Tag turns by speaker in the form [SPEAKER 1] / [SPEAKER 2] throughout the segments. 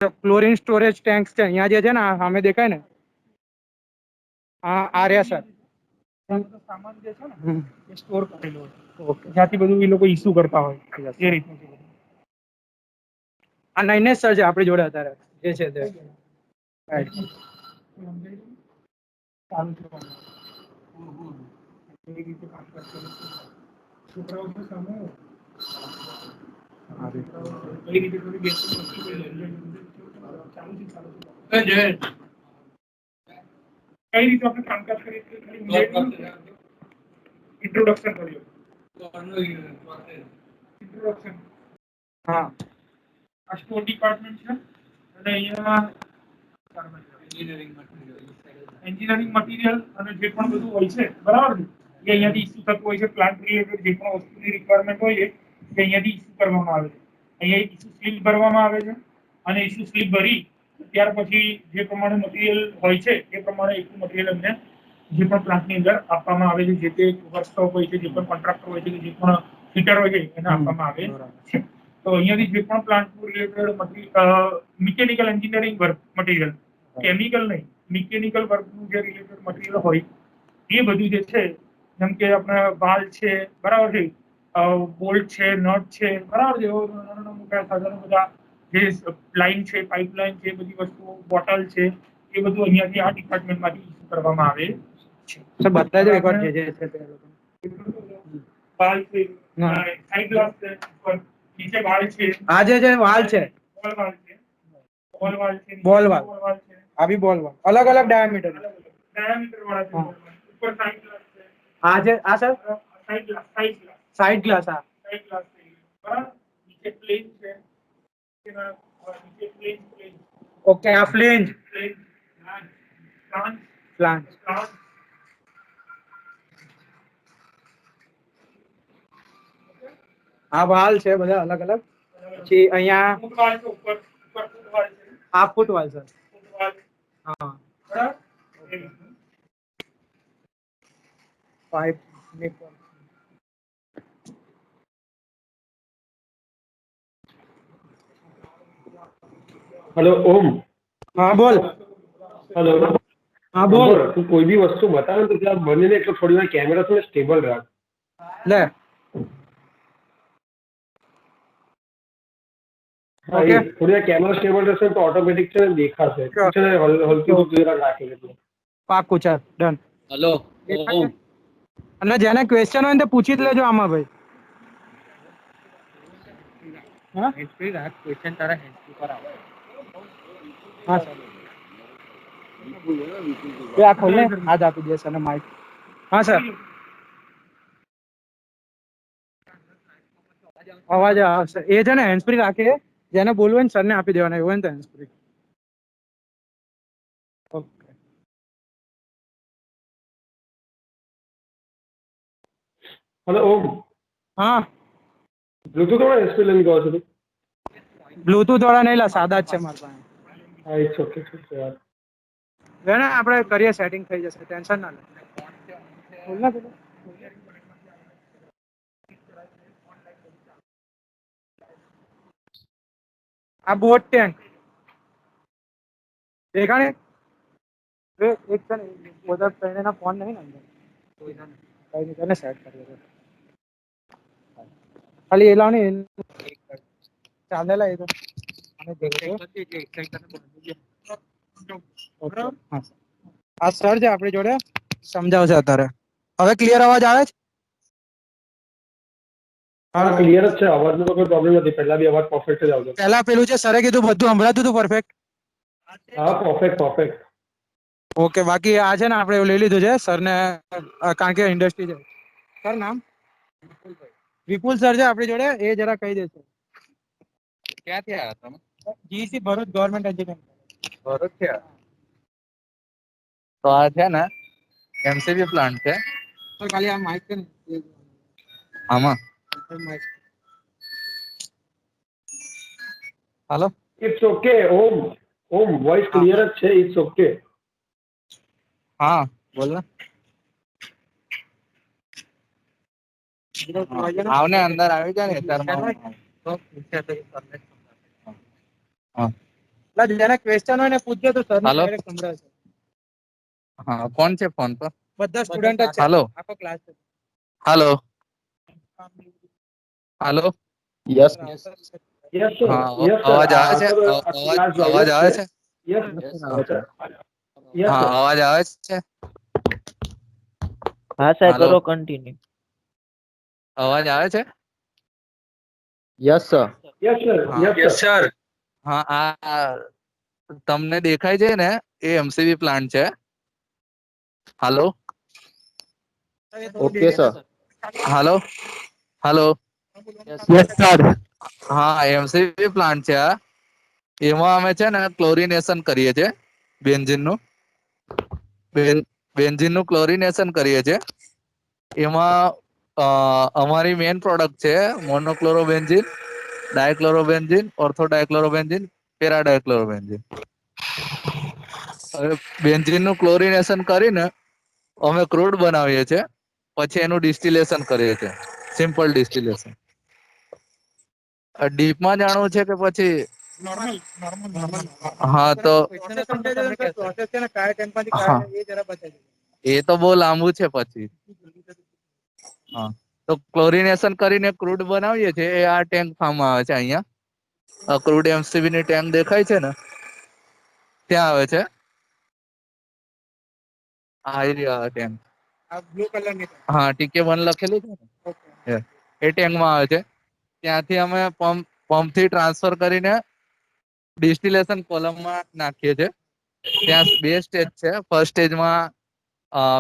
[SPEAKER 1] Chlorine storage tanks છે અહીંયા જે છે ને સામે દેખાય ને આ રહ્યા સર સામાન જે છે ને એ સ્ટોર કરેલો હોય જ્યાંથી બધું એ લોકો ઇસ્યુ કરતા હોય એ રીતનું છે આ નૈનેશ સર છે આપણી જોડે અત્યારે જે છે તે ચાલુ છે એ રીતે કામકાજ કરે છે છોકરાઓ તો સામે કઈ રીતે થોડી બેસી ચાલુ છે જય કઈ રીતે આપણે કામકાજ કરીએ ઇન્ટ્રોડક્શન કર્યું ઇન્ટ્રોડક્શન હા આ સ્ટોર ડિપાર્ટમેન્ટ છે અને અહીંયા એન્જિનિયરિંગ મટીરિયલ અને જે પણ બધું હોય છે બરાબર ને એ અહીંયાથી ઇસ્યુ થતું હોય છે પ્લાન્ટ રિલેટેડ જે પણ વસ્તુની રિક્વાયરમેન્ટ હોય છે તે અહીંયાથી ઇસ્યુ કરવામાં આવે છે અહીંયા ઇસ્યુ સ્લિપ ભરવામાં આવે છે અને ઇસ્યુ સ્લિપ ભરી ત્યાર પછી જે પ્રમાણે મટીરિયલ હોય છે એ પ્રમાણે એટલું મટીરિયલ અમને જે પણ પ્લાન્ટની અંદર આપવામાં આવે છે જે તે વર્કશોપ હોય છે જે પણ કોન્ટ્રાક્ટર હોય છે કે જે પણ ફિટર હોય છે એને આપવામાં આવે છે તો અહીંયાથી જે પણ plant related mechanical engineering work material chemical નહીં મિકેનિકલ વર્કનું જે રિલેટેડ મટીરિયલ હોય એ બધું જે છે જેમ કે આપણે વાલ છે બરાબર છે બોલ્ટ છે નટ છે બરાબર છે નાના મોટા સાધનો બધા જે લાઈન છે પાઇપલાઇન છે બધી વસ્તુઓ બોટલ છે એ બધું અહીંયાથી આ ડિપાર્ટમેન્ટમાંથી ઇસ્યુ કરવામાં આવે છે બધા જ રેકોર્ડ જે છે તે વાલ છે સાઈડ ગ્લાસ છે નીચે વાલ છે આ જે વાલ છે બોલ વાલ છે બોલ વાલ આ બી બોલ વાલ અલગ અલગ ડાયામીટર વાળા છે ઉપર સાઈડ ગ્લાસ છે આ જે આ સર સાઈડ ગ્લાસ આ સાઈડ ગ્લાસ છે બરાબર નીચે પ્લેન છે નીચે પ્લેન ઓકે આ ફ્લેંજ પ્લાન્ટ આ વાલ છે બધા અલગ અલગ પછી અહીંયા હાફ ફૂટ વાલ છે હા બરાબર પાઇપ
[SPEAKER 2] हेलो ओम।
[SPEAKER 1] हाँ बोल।
[SPEAKER 2] हेलो
[SPEAKER 1] हाँ बोल।
[SPEAKER 2] तू कोई भी वस्तु बता तो क्या बने ने तो थोड़ी વાર कैमरा थोड़ा स्टेबल रख
[SPEAKER 1] ले
[SPEAKER 2] हाँ
[SPEAKER 1] ओके
[SPEAKER 2] थोड़ी વાર कैमरा स्टेबल રહેશે તો ઓટોમેટિક છે દેખાશે છે ને હલકી દૂર રાખી એટલે
[SPEAKER 1] પાકું ચાલ ડન
[SPEAKER 3] हेलो ओम
[SPEAKER 1] અને જેને ક્વેશ્ચન હોય ને તે પૂછી જ લેજો આમાં ભાઈ હા હિસ્ટ્રી રાખ ક્વેશ્ચન તારા હિસ્ટ્રી પર આવે હા સર ये आ खोलने आज आप दिया सर माइक हाँ सर અવાજ આવશે એ છે ને હેન્ડસ્ફ્રી રાખે જેને બોલવું હોય ને સરને આપી દેવાના એવું હોય ને તો હેન્ડસ્ફ્રી ઓકે
[SPEAKER 2] हेलो ओम
[SPEAKER 1] हाँ
[SPEAKER 2] બ્લૂટૂથ વાળા હેડસેટ લઈને ગયો છો તું
[SPEAKER 1] બ્લૂટૂથ વાળા નહીં લા સાદા જ છે મારા પાસે
[SPEAKER 2] હા ઇટ્સ ઓકે ઠીક છે યાર
[SPEAKER 1] વેણે આપણે કરીએ સેટિંગ થઈ જશે ટેન્શન ના લે બોલ ના પેલું આ બોટ ટેન્ક देखा ने एक से उधर पहले ना फोन नहीं ना अंदर कहीं नहीं करने सेट कर दे खाली ये लाओ नहीं चालेला ये तो हमें देखो हाँ આ સર છે આપણી જોડે સમજાવશે અત્યારે હવે ક્લિયર અવાજ આવે છે
[SPEAKER 2] હા ક્લિયર જ છે અવાજનો તો કોઈ પ્રોબ્લેમ નથી પહેલા બી અવાજ પરફેક્ટ જ આવતો
[SPEAKER 1] પહેલા પેલું છે સરે કીધું બધું સંભળાતું હતું પરફેક્ટ
[SPEAKER 2] હા પરફેક્ટ
[SPEAKER 1] ઓકે બાકી આ છે ને આપણે લઈ લીધું છે સરને કારણ કે ઇન્ડસ્ટ્રી છે સર નામ વિપુલ સર છે આપણી જોડે એ જરા કહી દેશે
[SPEAKER 3] ક્યાંથી આવ્યા તમે
[SPEAKER 1] GC Bharuch government engineering
[SPEAKER 3] Bharuch થી આવ્યા? તો આ છે ને એમસીબી પ્લાન્ટ છે
[SPEAKER 1] સર ખાલી આ માઇક છે ને
[SPEAKER 3] આમાં
[SPEAKER 1] માઇક હાલો
[SPEAKER 2] ઇટ્સ ઓકે ઓમ વોઇસ ક્લિયર જ છે ઇટ્સ ઓકે
[SPEAKER 3] હા બોલ ને આવને અંદર આવી જાય ને અત્યારમાં હા
[SPEAKER 4] જેને ક્વેશ્ચન હોય ને પૂછજો તો સર
[SPEAKER 3] હાલો
[SPEAKER 4] ડાયરેક્ટ સંભળાવશે.
[SPEAKER 3] હા કોણ છે ફોન પર
[SPEAKER 4] બધા સ્ટુડન્ટ જ છે,
[SPEAKER 3] હાલો
[SPEAKER 4] આખો ક્લાસ છે.
[SPEAKER 3] હાલો હાલો
[SPEAKER 2] યસ સર
[SPEAKER 3] હા
[SPEAKER 2] યસ સર
[SPEAKER 3] અવાજ આવે છે
[SPEAKER 2] સર ક્લાસ જોઈનર
[SPEAKER 3] અવાજ આવે છે
[SPEAKER 2] યસ આવે છે યસ
[SPEAKER 3] હા
[SPEAKER 2] સર
[SPEAKER 3] અવાજ આવે છે
[SPEAKER 5] હા સાહેબ
[SPEAKER 3] હાલો
[SPEAKER 5] કરો કન્ટિન્યુ.
[SPEAKER 3] અવાજ આવે છે
[SPEAKER 5] યસ સર.
[SPEAKER 2] યસ સર
[SPEAKER 3] હા
[SPEAKER 2] યસ સર
[SPEAKER 3] હા આ તમને દેખાય છે ને એ એમસીબી પ્લાન્ટ છે હાલો
[SPEAKER 5] ઓકે સર.
[SPEAKER 3] હાલો હાલો
[SPEAKER 5] યસ સર.
[SPEAKER 3] હા એમસીબી પ્લાન્ટ છે આ એમાં અમે છે ને ક્લોરિનેશન કરીએ છીએ બેન્ઝિન નું બેન્ઝિન નું ક્લોરિનેશન કરીએ છીએ એમાં અમારી મેઇન પ્રોડક્ટ છે મોનોક્લોરોબેન્ઝિન ડાયક્લોરોબેન્ઝિન ઓર્થો ડાયક્લોરોબેન્ઝિન પેરા ડાયક્લોરોબેન્ઝિન હવે બેન્ઝિન નું ક્લોરિનેશન કરીને અમે ક્રૂડ બનાવીએ છીએ પછી એનું ડિસ્ટિલેશન કરીએ છીએ સિમ્પલ ડિસ્ટિલેશન ડીપમાં જાણવું છે કે પછી હા તો
[SPEAKER 4] પ્રોસેસ છે ને કયા ટેન્કમાંથી
[SPEAKER 3] હા
[SPEAKER 4] એ જરા બતાવી.
[SPEAKER 3] એ તો બહુ લાંબુ છે પછી હા તો ક્લોરિનેશન કરીને ક્રૂડ બનાવીએ છીએ એ આ ટેન્ક ફાર્મમાં આવે છે અહીંયા ક્રૂડ એમસીબી ની ટેન્ક દેખાય છે ને ત્યાં આવે છે ટેન્ક
[SPEAKER 4] આ બ્લુ કલરની.
[SPEAKER 3] હા ટીકે 1 લખેલું છે ને એ ટેન્કમાં આવે છે ત્યાંથી અમે પંપ થી ટ્રાન્સફર કરીને ડિસ્ટિલેશન કોલમમાં નાખીએ છીએ ત્યાં બે સ્ટેજ છે ફર્સ્ટ સ્ટેજમાં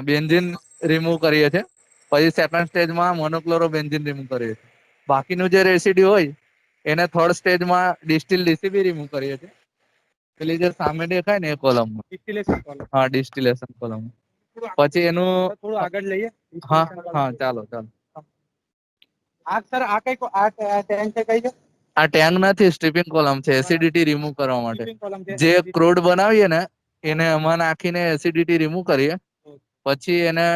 [SPEAKER 3] બેન્ઝિન રિમૂવ કરીએ છીએ પછી સેકન્ડ સ્ટેજમાં મોનોક્લોરો બેન્ઝિન રિમૂવ કરીએ છીએ બાકીનું જે રેસિડ્યુ હોય એને થર્ડ સ્ટેજમાં ડિસ્ટિલ ડીસીબી રિમૂવ કરીએ છીએ પેલી જે સામે દેખાય ને એ કોલમમાં
[SPEAKER 4] ડિસ્ટિલેશન કોલમ.
[SPEAKER 3] હા ડિસ્ટિલેશન કોલમ પછી એનું
[SPEAKER 4] થોડું આગળ લઈએ.
[SPEAKER 3] હા હા ચાલો ચાલો
[SPEAKER 4] આ સર આ કઈ ટેન્ક છે કઈ છે?
[SPEAKER 3] આ ટેન્ક નથી સ્ટ્રીપિંગ કોલમ છે એસિડિટી રિમૂવ કરવા માટે
[SPEAKER 4] Shipping column છે.
[SPEAKER 3] જે ક્રૂડ બનાવીએ ને એને એમાં નાખીને એસિડિટી રિમૂવ કરીએ પછી એને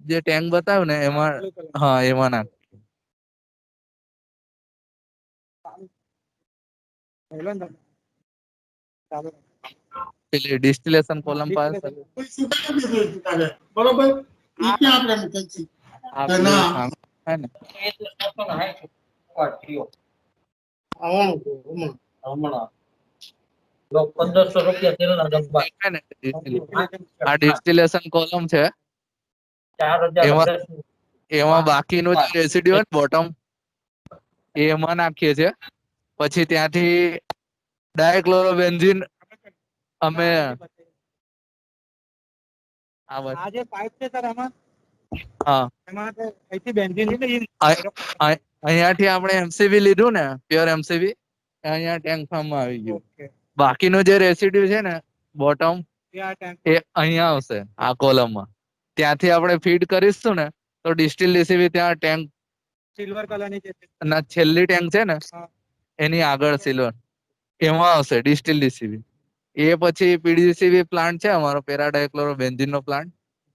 [SPEAKER 3] જે ટેન્ક બતાવ્યું ને એમાં
[SPEAKER 4] Blue column.
[SPEAKER 3] હા એમાં નાખ
[SPEAKER 4] બોલો ને તમે. ચાલો.
[SPEAKER 3] પેલી ડિસ્ટિલેશન કોલમ પાસે
[SPEAKER 6] બરોબર ઈ ક્યાં આપણે મૂકે છે
[SPEAKER 3] આ પેલું
[SPEAKER 6] ના
[SPEAKER 3] સામે છે ને
[SPEAKER 6] આવવાનું છે હમણાં
[SPEAKER 5] હમણાં 1500 રૂપિયા તેલના ડબ્બા.
[SPEAKER 3] દેખાય ને આ ડિસ્ટિલેશન કોલમ છે
[SPEAKER 5] 4000
[SPEAKER 3] એમાં
[SPEAKER 5] દસ.
[SPEAKER 3] એમાં બાકીનું જે રેસિડ્યુ હોય બોટમ એમાં નાખીએ છીએ પછી ત્યાંથી ડાયક્લોરોબેન્ઝિન અમે
[SPEAKER 4] આ જે પાઇપ છે સર આમાં
[SPEAKER 3] હા
[SPEAKER 4] એમાં અહીંથી બેન્ઝિન છે ને
[SPEAKER 3] અહીંયાથી આપણે એમસીબી લીધું ને પ્યોર એમસીબી અહીંયા ટેન્ક ફાર્મમાં આવી ગયું
[SPEAKER 4] ઓકે
[SPEAKER 3] બાકીનું જે રેસિડ્યુ છે ને બોટમ
[SPEAKER 4] આ ટેન્ક
[SPEAKER 3] એ અહીંયા આવશે આ કોલમમાં ત્યાંથી આપણે ફીડ કરીશું ને તો ડિસ્ટિલ ડીસીબી ત્યાં ટેન્ક
[SPEAKER 4] સિલ્વર કલરની છે.
[SPEAKER 3] ના છેલ્લી ટેન્ક છે ને
[SPEAKER 4] હા.
[SPEAKER 3] એની આગળ સિલ્વર એમાં આવશે ડિસ્ટિલ ડીસીબી એ પછી પીડીસીબી પ્લાન્ટ છે અમારો પેરાડાયક્લોરો બેન્ઝિન નો પ્લાન્ટ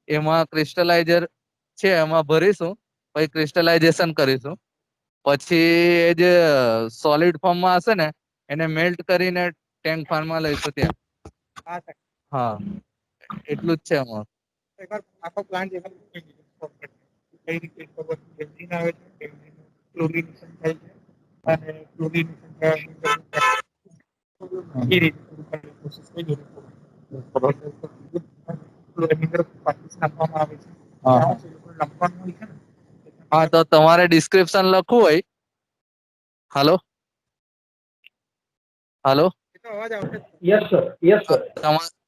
[SPEAKER 3] એમાં ક્રિસ્ટલાઇઝર છે એમાં ભરીશું પછી ક્રિસ્ટલાઇઝેશન કરીશું પછી એ જે સોલિડ ફોર્મમાં હશે ને એને મેલ્ટ કરીને ટેન્ક ફાર્મમાં લઈશું ત્યાં
[SPEAKER 4] હા સર.
[SPEAKER 3] હા એટલું જ છે અમારું
[SPEAKER 4] એકવાર આખો પ્લાન્ટ કઈ રીતે બેન્ઝિન આવે છે બેન્ઝિન ક્લોરિનેશન થાય છે અને ક્લોરિનેશન એ રીતે પ્રોસેસ કઈ રીતે નાખવામાં આવે છે
[SPEAKER 3] હા
[SPEAKER 4] ત્યાં છે લખવાનું હોય છે ને
[SPEAKER 3] હા તો તમારે ડિસ્ક્રિપ્શન લખવું હોય હાલો હાલો
[SPEAKER 4] એ તો અવાજ આવશે જ.
[SPEAKER 2] યસ સર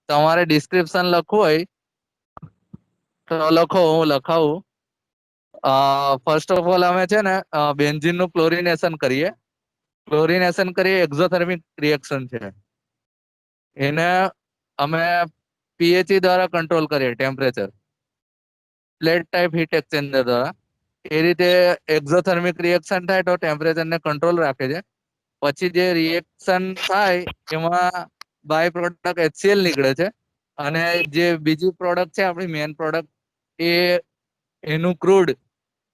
[SPEAKER 3] તમારે ડિસ્ક્રિપ્શન લખવું હોય તો લખો હું લખાવું ફર્સ્ટ ઓફ ઓલ અમે છે ને બેન્ઝિન નું ક્લોરિનેશન કરીએ એક્ઝોથર્મિક રિએક્શન છે એને અમે પીએચઈ દ્વારા કંટ્રોલ કરીએ temperature plate type heat exchanger દ્વારા એ રીતે એક્ઝોથર્મિક રિએક્શન થાય તો ટેમ્પરેચર ને કંટ્રોલ રાખે છે પછી જે રિએક્શન થાય એમાં બાય પ્રોડક્ટ HCl નીકળે છે અને જે બીજી પ્રોડક્ટ છે આપણી મેન પ્રોડક્ટ એ એનું ક્રૂડ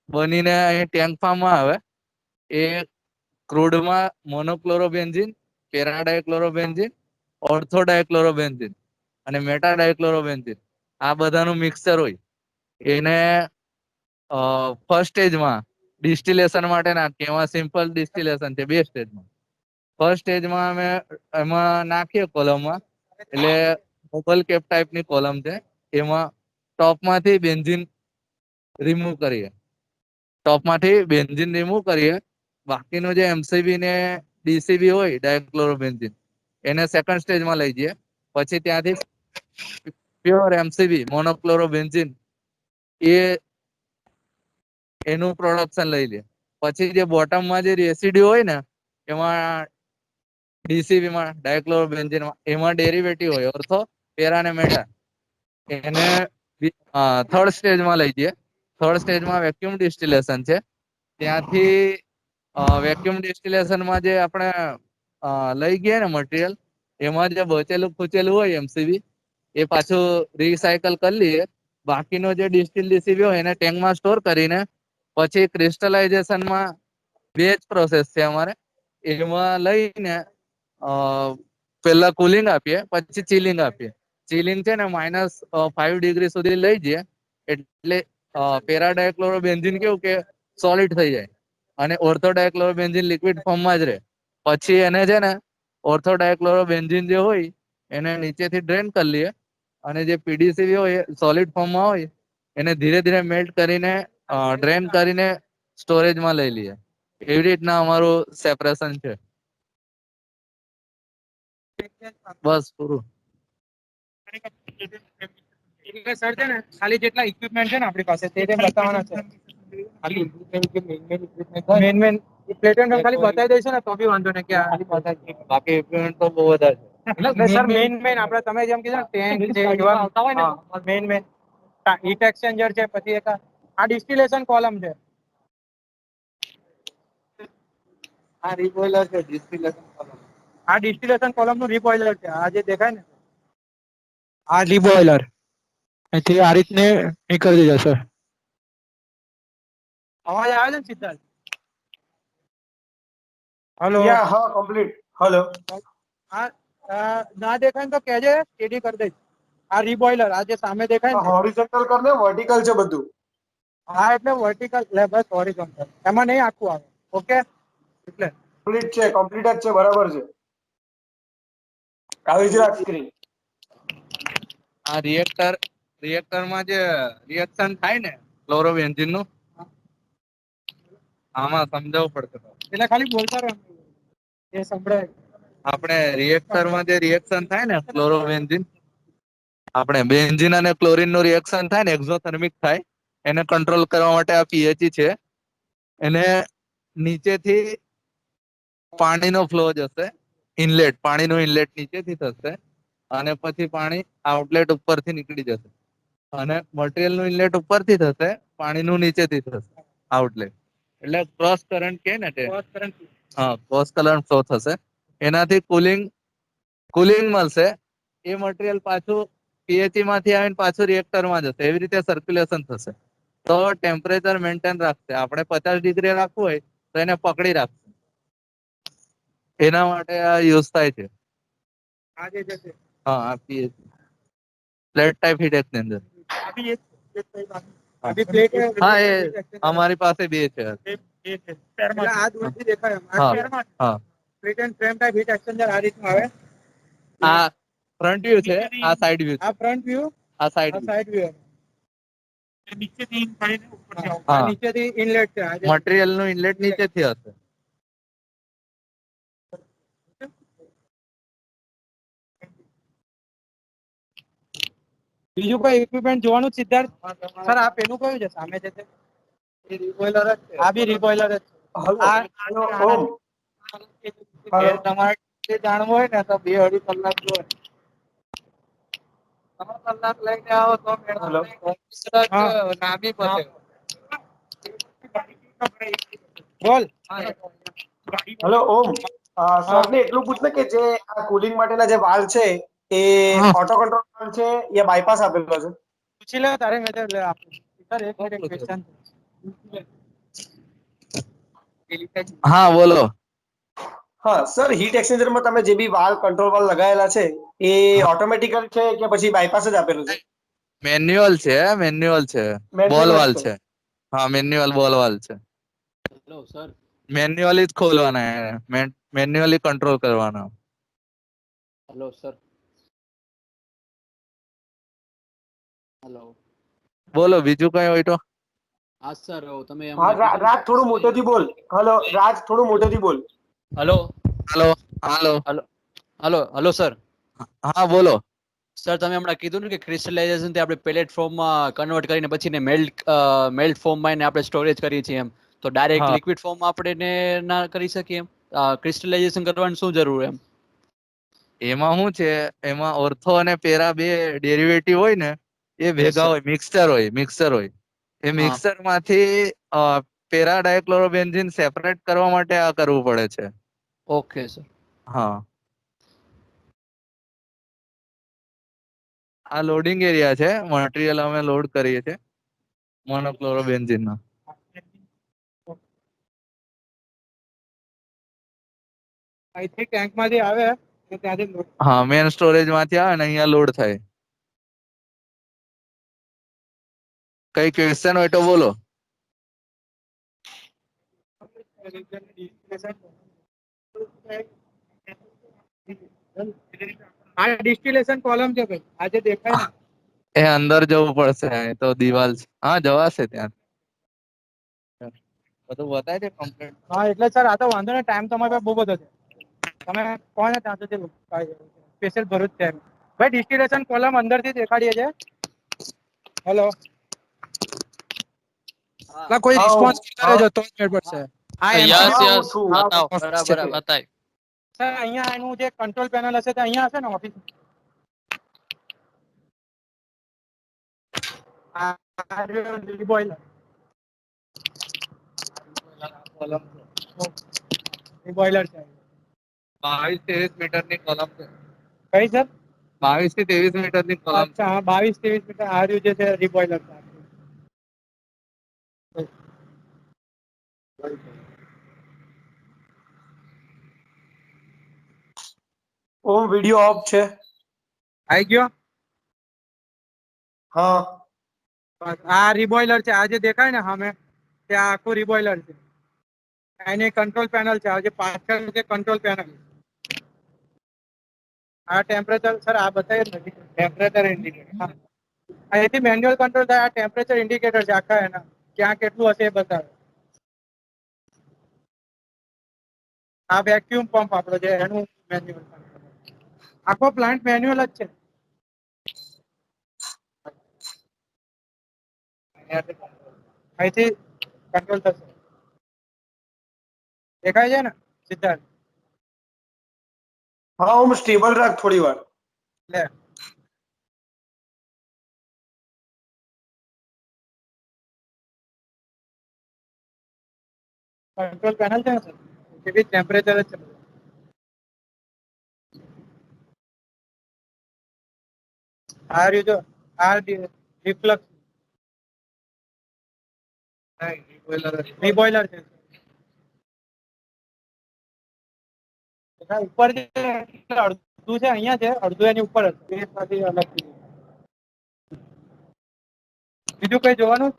[SPEAKER 3] બનીને અહીં ટેન્ક ફાર્મમાં આવે એ ક્રૂડમાં મોનોક્લોરોબેન્ઝિન પેરાડાયક્લોરોબેન્ઝિન ઓર્થો ડાયક્લોરોબેન્ઝિન અને મેટા ડાયક્લોરોબેન્ઝિન આ બધાનું મિક્સચર હોય એને ફર્સ્ટ સ્ટેજમાં ડિસ્ટિલેશન માટે નાખીએ. એમાં સિમ્પલ ડિસ્ટિલેશન છે 2 સ્ટેજમાં. ફર્સ્ટ સ્ટેજમાં અમે એમાં નાખીએ કોલમમાં, એટલે બબલ કેપ ટાઈપની કોલમ છે. એમાં ટોપમાંથી બેન્ઝિન રિમૂવ કરીએ. બાકીનું જે એમસીબી ને ડીસીબી હોય ડાયક્લોરોબેન્ઝિન એને સેકન્ડ સ્ટેજમાં લઈ જઈએ. પછી ત્યાંથી પ્યોર એમસીબી મોનોક્લોરોબેન્ઝિન એનું પ્રોડક્શન લઈ લે. પછી જે બોટમમાં જે રેસિડ્યુ હોય ને એમાં ડીસીબી માં ડાયક્લોરોબેન્ઝિનમાં એમાં ડેરિવેટિવ હોય ઓર્થો પેરા અને મેટા, એને થર્ડ સ્ટેજમાં લઈ જઈએ. થર્ડ સ્ટેજમાં વેક્યુમ ડિસ્ટિલેશન છે. ત્યાંથી વેક્યુમ ડિસ્ટિલેશનમાં જે આપણે લઈ ગયા ને મટીરિયલ, એમાં જે બચેલું ખૂચેલું હોય એમસીબી એ પાછું રિસાયકલ કરી લઈએ. બાકીનો જે ડિસ્ટિલ ડીસીબી હોય એને ટેન્કમાં સ્ટોર કરીને પછી ક્રિસ્ટલાઇઝેશનમાં 2 જ પ્રોસેસ છે અમારે. એમાં લઈને પેલા કુલિંગ આપીએ, પછી ચિલિંગ આપીએ. ચિલિંગ છે ને -5 ડિગ્રી સુધી લઈ જઈએ, એટલે પેરા ડાયક્લોરોબેન્ઝિન કેવું કે સોલિડ થઈ જાય અને ઓર્થો ડાયક્લોરોબેન્ઝિન લિક્વિડ ફોર્મમાં જ રહે. પછી એને છે ને ઓર્થો ડાયક્લોરોબેન્ઝિન જે હોય એને નીચેથી ડ્રેન કરી લઈએ, અને જે પીડીસીબી હોય સોલિડ ફોર્મમાં હોય એને ધીરે ધીરે મેલ્ટ કરીને ડ્રેન કરીને સ્ટોરેજમાં લઈ લઈએ. એવી રીતના અમારું સેપરેશન છે. બસ પૂરું.
[SPEAKER 4] એટલે સર છે ને ખાલી જેટલા ઇક્વિપમેન્ટ છે ને આપણી પાસે તે બતાવવાના છે. મેન પ્લેટન ખાલી બતાવી દઈશું ને તો બી વાંધો નહીં, કે ખાલી બતાવી.
[SPEAKER 3] બાકી ઇક્વિપમેન્ટ તો બહુ બધા છે.
[SPEAKER 4] એટલે સર મેન આપણે તમે જેમ કીધું ને ટેન્ક છે, એવા આવતા હોય ને મેન હીટ એક્સચેન્જર છે, પછી એક આ ડિસ્ટિલેશન કોલમ છે.
[SPEAKER 3] આ રિબોઇલર છે, ડિસ્ટિલેશન કોલમ.
[SPEAKER 4] આ ડિસ્ટિલેશન કોલમ નું રિબોઇલર છે. આ જે દેખાય ને આ રિબોઇલર અહીંથી આ રીતને નીકળી જશે. અવાજ આવે છે ને સિદ્ધાર્થ? હેલો.
[SPEAKER 2] હા કમ્પ્લીટ. હેલો.
[SPEAKER 4] ના દેખાય ને તો કહેજે, સ્ટેડી કરી દઈશ. આ રિબોઇલર આ જે સામે દેખાય ને
[SPEAKER 2] હોરિઝોન્ટલ કર દે, વર્ટિકલ છે બધું.
[SPEAKER 4] હા એટલે વર્ટિકલ, બસ હોરિઝોન્ટલ એમાં નહીં આખું આવે. ઓકે, એટલે
[SPEAKER 2] કમ્પ્લીટ જ છે, બરાબર છે. આવી જ રાખ સ્ક્રીન.
[SPEAKER 3] આ રિએક્ટરમાં જે રિએક્શન થાય ને ક્લોરોબેન્ઝિન નું, આમાં સમજાવવું પડશે.
[SPEAKER 4] એટલે ખાલી બોલતા રહો, એ સંભળાય.
[SPEAKER 3] આપણે રિએક્ટરમાં જે રિએક્શન થાય ને ક્લોરોબેન્ઝિન, આપણે બેન્ઝિન અને ક્લોરીન નું રિએક્શન થાય ને એક્ઝોથર્મિક થાય, એને કંટ્રોલ કરવા માટે આ પીએચઈ છે. એને નીચેથી પાણીનો ફ્લો જશે, પાણીનું ઇનલેટ નીચેથી થશે અને પછી પાણી આઉટલેટ ઉપરથી નીકળી જશે. અને મટીરિયલનું ઇનલેટ ઉપરથી થશે, પાણીનું નીચેથી થશે આઉટલેટ. એટલે ક્રોસ કરંટ કે ને ક્રોસ કરંટ ફ્લો થશે. એનાથી કુલિંગ મળશે. એ મટીરિયલ પાછું પીએચઈ માંથી આવીને પાછું રિએક્ટરમાં જશે. એવી રીતે સર્ક્યુલેશન થશે. તો ટેમ્પરેચર મેન્ટેન રાખશે. આપણે 50 ડિગ્રી રાખવું હોય તો એને પકડી રાખશે. એના માટે આ યુઝ થાય છે.
[SPEAKER 4] આ જે છે
[SPEAKER 3] હા, આ પીએચઈ ફ્લેટ ટાઈપ હીટ એક્સચેન્જર. હા, એ અમારી પાસે 2 છે.
[SPEAKER 4] એટલે આ દૂરથી દેખાય એમ.
[SPEAKER 3] હા.
[SPEAKER 4] Plate and frame type heat exchanger આ રીતનું આવે.
[SPEAKER 3] આ ફ્રન્ટ વ્યૂ છે, આ સાઈડ વ્યૂ છે.
[SPEAKER 4] આ ફ્રન્ટ વ્યૂ,
[SPEAKER 3] આ સાઈડ
[SPEAKER 4] વ્યૂ.
[SPEAKER 1] નીચેથી કરીને ઉપરથી આવું.
[SPEAKER 4] આ નીચેથી ઇનલેટ છે. આ જે
[SPEAKER 3] મટીરિયલ નું ઇનલેટ નીચેથી હશે.
[SPEAKER 4] બીજું કોઈ ઇક્વિપમેન્ટ જોવાનું છે સિદ્ધાર્થ? સર આ પેલું કયું છે સામે છે તે?
[SPEAKER 3] રિબોઇલર જ છે.
[SPEAKER 4] આ બી રિબોઇલર જ છે.
[SPEAKER 3] તમારે જાણવું હોય ને તો 2-2.5 કલાક જોઈએ. 3 કલાક લઈને આવો તો ના બી પતે.
[SPEAKER 4] બોલ.
[SPEAKER 2] હેલો ઓમ, સરને એટલું પૂછને કે જે આ કુલિંગ માટેના જે વાલ્વ છે એ ઓટો કંટ્રોલ વાલ્વ છે યા બાયપાસ આપેલો છે?
[SPEAKER 4] પૂછી લે તારે મેં લે આપું. સર એક મિનિટ ક્વેશ્ચન.
[SPEAKER 3] હા બોલો.
[SPEAKER 2] હા સર, હીટ એક્સચેન્જરમાં તમે જે બી વાલ્વ કંટ્રોલ વાલ્વ લગાવેલા છે એ ઓટોમેટિકલ છે કે પછી બાયપાસ જ આપેલું છે?
[SPEAKER 3] મેન્યુઅલ છે, મેન્યુઅલ છે, બોલ
[SPEAKER 2] મેન્યુઅલ
[SPEAKER 3] વાલ
[SPEAKER 2] જ
[SPEAKER 3] છે. હા, મેન્યુઅલ બોલ વાલ છે.
[SPEAKER 5] Hello sir.
[SPEAKER 3] મેન્યુઅલી જ ખોલવાના હે, મેન્યુઅલી કંટ્રોલ કરવાના.
[SPEAKER 5] Hello sir. હેલો.
[SPEAKER 3] બોલો બીજું કઈ હોય તો.
[SPEAKER 5] હા સર, તમે
[SPEAKER 2] હા
[SPEAKER 5] હમણાં કીધું ને
[SPEAKER 2] રાજ, થોડું મોટેથી બોલ. હલો રાજ, થોડું મોટેથી બોલ.
[SPEAKER 5] હેલો.
[SPEAKER 3] હાલો હાલો.
[SPEAKER 5] હેલો. Hello hello sir.
[SPEAKER 3] હા બોલો.
[SPEAKER 5] સર તમે હમણાં કીધું ને કે ક્રિસ્ટલાઇઝેશન થી આપણે પેલેટ ફોર્મમાં કન્વર્ટ કરીને પછી ને મેલ્ટ ફોર્મમાં એને આપણે સ્ટોરેજ કરીએ છીએ એમ, તો ડાયરેક્ટ
[SPEAKER 3] હા
[SPEAKER 5] લિક્વિડ ફોર્મમાં આપણે એને ના કરી શકીએ એમ? ક્રિસ્ટલાઇઝેશન કરવાની શું જરૂર એમ?
[SPEAKER 3] એમાં શું છે, એમાં ઓર્થો અને પેરા બે ડેરિવેટિવ હોય ને એ
[SPEAKER 5] યસ
[SPEAKER 3] ભેગા
[SPEAKER 5] સર.
[SPEAKER 3] હોય, મિક્સર હોય. એ
[SPEAKER 5] હા.
[SPEAKER 3] મિક્સર માંથી પેરા ડાયક્લોરોબેન્ઝિન સેપરેટ કરવા માટે આ કરવું પડે છે.
[SPEAKER 5] Okay sir.
[SPEAKER 3] હા. આ લોડિંગ એરિયા છે, મટીરિયલ અમે લોડ કરીએ છીએ મોનોક્લોરોબેન્ઝિન ના.
[SPEAKER 4] અહીંથી ટેન્કમાંથી આવે ને ત્યાંથી લોડ
[SPEAKER 3] હા, મેન સ્ટોરેજ માંથી આવે ને અહીંયા લોડ થાય. કઈ ક્વેશ્ચન હોય તો બોલો.
[SPEAKER 4] આ ડિસ્ટિલેશન કોલમ છે ભાઈ, આજે દેખાય ને.
[SPEAKER 3] એ અંદર જવું પડશે, એ તો દિવાલ છે. હા જવાશે ત્યાં. બધું બતાય છે કમ્પ્લીટ.
[SPEAKER 4] હા એટલે સર આ તો વાંધો ને, ટાઈમ તમારી પાસે બહુ બધો છે. તમે કોને ત્યાં સુધી સ્પેશિયલ ભરૂચ છે ભાઈ. ડિસ્ટિલેશન કોલમ અંદરથી દેખાડીએ છે. હેલો.
[SPEAKER 5] હા.
[SPEAKER 4] કોઈ
[SPEAKER 2] હા
[SPEAKER 4] રિસ્પોન્સ કરતા રહેજો તો જ મેળ પડશે. આ
[SPEAKER 5] યસ
[SPEAKER 2] હા
[SPEAKER 4] એમસીબી
[SPEAKER 2] હું
[SPEAKER 5] યસ
[SPEAKER 2] છું.
[SPEAKER 5] બતાવો,
[SPEAKER 4] ઓફિસ છે.
[SPEAKER 5] બરાબર બતાય.
[SPEAKER 4] સર અહીંયા એનું જે કંટ્રોલ પેનલ હશે તે અહીંયા હશે ને ઓફિસ? બોઈલર છે.
[SPEAKER 3] 22-23 મીટરની કોલમ છે.
[SPEAKER 4] કઈ સર?
[SPEAKER 3] 22 થી 23 મીટરની કોલમ છે.
[SPEAKER 4] અચ્છા, હા 22-23 મીટર આ રહ્યું જે છે રિબોઇલર છે.
[SPEAKER 2] ઓમ વિડિયો ઓફ છે.
[SPEAKER 4] આવી ગયો.
[SPEAKER 2] હા.
[SPEAKER 4] બસ આ રિબોઇલર છે, આ જે દેખાય ને સામે ત્યાં આખું રિબોઇલર છે. એની કંટ્રોલ પેનલ છે, આજે પાછળ છે કંટ્રોલ પેનલ. આ ટેમ્પરેચર સર આ બતાવીએ નથી, ટેમ્પરેચર ઇન્ડિકેટર. અહીંથી મેન્યુઅલ કંટ્રોલ થાય. આ ટેમ્પરેચર ઇન્ડિકેટર છે આખા એના, ક્યાં કેટલું હશે એ બતાવે. આ વેક્યુમ પંપ આપણો છે એનું મેન્યુઅલ. આખો પ્લાન્ટ મેન્યુઅલ જ છે. અહીંથી કંટ્રોલ થશે. દેખાય છે ને સિદ્ધાર્થ?
[SPEAKER 2] હા ઓમ સ્ટેબલ રાખ થોડી વાર.
[SPEAKER 4] લે કંટ્રોલ પેનલ છે ને સર, એ બી ટેમ્પરેચર જ છે. આ રહ્યું જો, આ રિફ્લક્સ રિબોઇલર છે. ઉપર જે અડધું છે અહીંયા છે, અડધું એની ઉપર હશે અલગ. બીજું કઈ જોવાનું?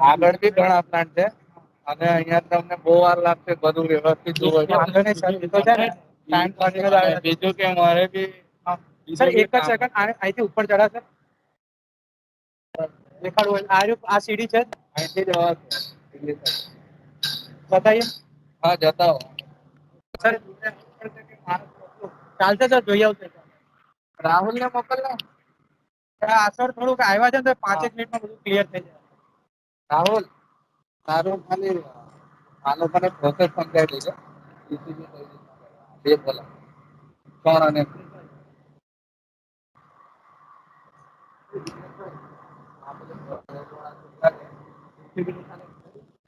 [SPEAKER 3] આગળ બી ઘણા પ્લાન્ટ છે અને અહીંયા તમને બહુ વાર લાગશે બધું વ્યવસ્થિત જોવા.
[SPEAKER 4] વાંધો નહીં સર, એ તો છે ને ટાઈમ કાઢીને જ આવે.
[SPEAKER 3] બીજું કે મારે બી
[SPEAKER 4] સર એક જ સેકન્ડ અહીંથી ઉપર ચડાશે. દેખાડવું આ રહ્યું, આ સીડી છે
[SPEAKER 3] અહીંથી જવા
[SPEAKER 4] બતાવીએ.
[SPEAKER 3] હા જતા હો.
[SPEAKER 4] સર ચાલશે સર, જોઈ આવશે.
[SPEAKER 3] રાહુલ ને મોકલને.
[SPEAKER 4] આ સર થોડુંક આવ્યા છે ને તો 5 મિનિટમાં બધું ક્લિયર થઈ જાય.
[SPEAKER 3] રાહુલ તારું ખાલી આ લોકોને પ્રોસેસ સમજાવી દેજો. બે બોલા કોણ અને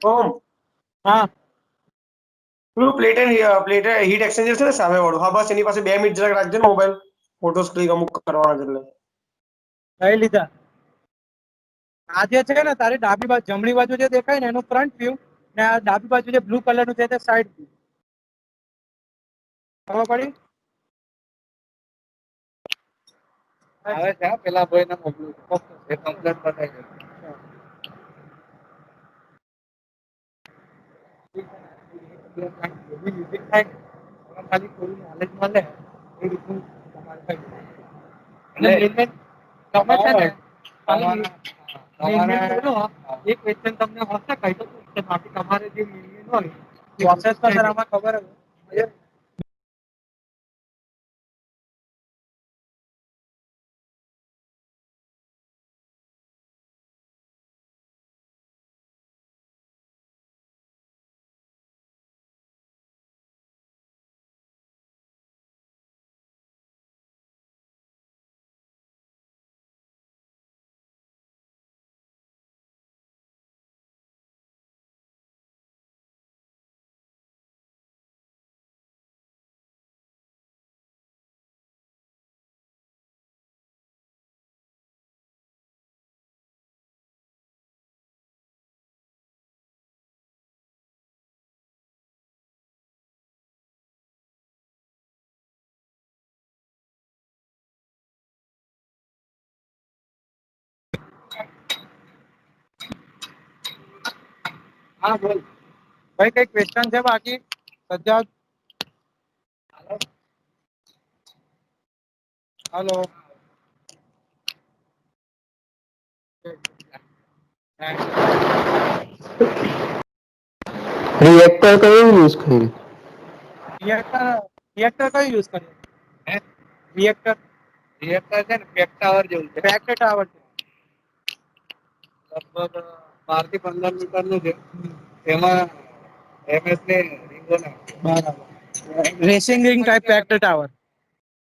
[SPEAKER 2] ઓમ
[SPEAKER 4] હા
[SPEAKER 2] પેલું પ્લેટ હીટ એક્સચેન્જર છે ને સામે વાળું, હા બસ એની પાસે 2 મિનિટ જરાક રાખજો ને. મોબાઈલ ફોટોસ ક્લિક અમુક કરવાના છે એટલે.
[SPEAKER 4] લઈ લીધા. આ જે છે ને તારી ડાબી બાજુ જમણી બાજુ જે દેખાય ને એનું ફ્રન્ટ વ્યૂ ને આ ડાબી બાજુ જે બ્લુ કલર નું છે તે સાઈડ વ્યૂ. ખબર પડી?
[SPEAKER 3] આવે છે પેલા ભાઈને મોકલું એ કમ્પ્લેટ બતાવી દે. ખાલી થોડું નોલેજ મળે એ રીતનું તમારે થઈ જાય.
[SPEAKER 4] તમે છે ને
[SPEAKER 3] તમારા
[SPEAKER 4] એક ક્વેશ્ચન તમને હશે કઈ તો બાકી તમારે જે મેઇન હોય પ્રોસેસમાં સર આમાં ખબર હોય. હા બોલ ભાઈ કઈ ક્વેશ્ચન છે બાકી સજ્જાદ? હાલો
[SPEAKER 7] રિએક્ટર કયું યુઝ કર્યું?
[SPEAKER 4] રિએક્ટર રિએક્ટર કયું યુઝ કર્યું? રિએક્ટર
[SPEAKER 3] રિએક્ટર છે ને પેક ટાવર જેવું છે.
[SPEAKER 4] પેક્ટ ટાવર
[SPEAKER 3] લગભગ 12 થી 15 મીટર નું છે. એમાં એમએસ ની રીંગો નાખી.
[SPEAKER 4] બરાબર. Racing ring type packed tower.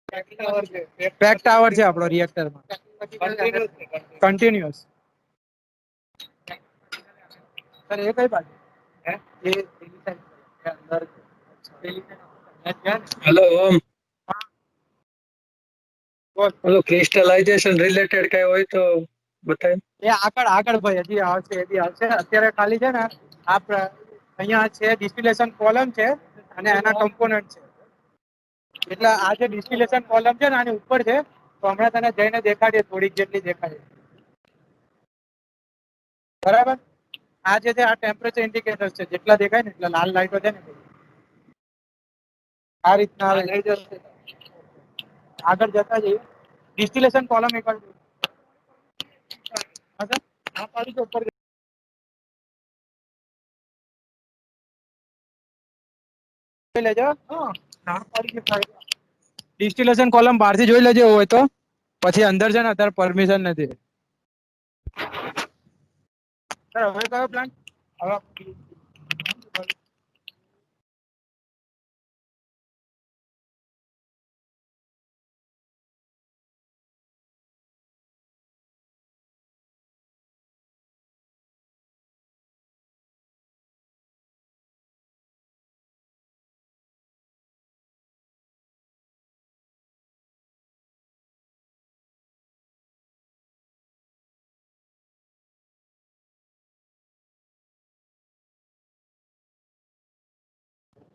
[SPEAKER 3] Pack tower છે.
[SPEAKER 4] પેક ટાવર છે આપણો રિએક્ટરમાં
[SPEAKER 3] કન્ટિન્યુઅસ છે.
[SPEAKER 4] કન્ટિન્યુઅસ. સર એ કઈ બાજુ?
[SPEAKER 3] હે?
[SPEAKER 4] એ પેલી side છે, અંદર છે. પેલી side.
[SPEAKER 7] હેલો ઓમ,
[SPEAKER 4] બોલ.
[SPEAKER 7] ઓલો ક્રિસ્ટલાઇઝેશન રિલેટેડ કઈ હોય તો બતાય.
[SPEAKER 4] એ આગળ આગળ ભાઈ હજી આવશે અત્યારે ખાલી છે ને અહીંયા છે ડિસ્ટિલેશન કોલમ છે અને એના કમ્પોનન્ટ છે. એટલે આ જે ડિસ્ટિલેશન કોલમ છે ને આની ઉપર છે તો હમણાં તને જઈને દેખાડીએ થોડીક જેટલી દેખાડીએ. બરાબર. આ જે છે આ ટેમ્પરેચર ઇન્ડિકેટર છે જેટલા દેખાય ને એટલે લાલ લાઈટો છે ને આ રીતના આવે. આગળ જતા જઈએ ડિસ્ટિલેશન કોલમ એકવાર આ પાડી તો ઉપર લેજો. ડિસ્ટિલેશન કોલમ બહારથી જોઈ લેજો હોય તો પછી અંદર છે ને અત્યારે પરમિશન નથી. સર હવે કયો પ્લાન? હવે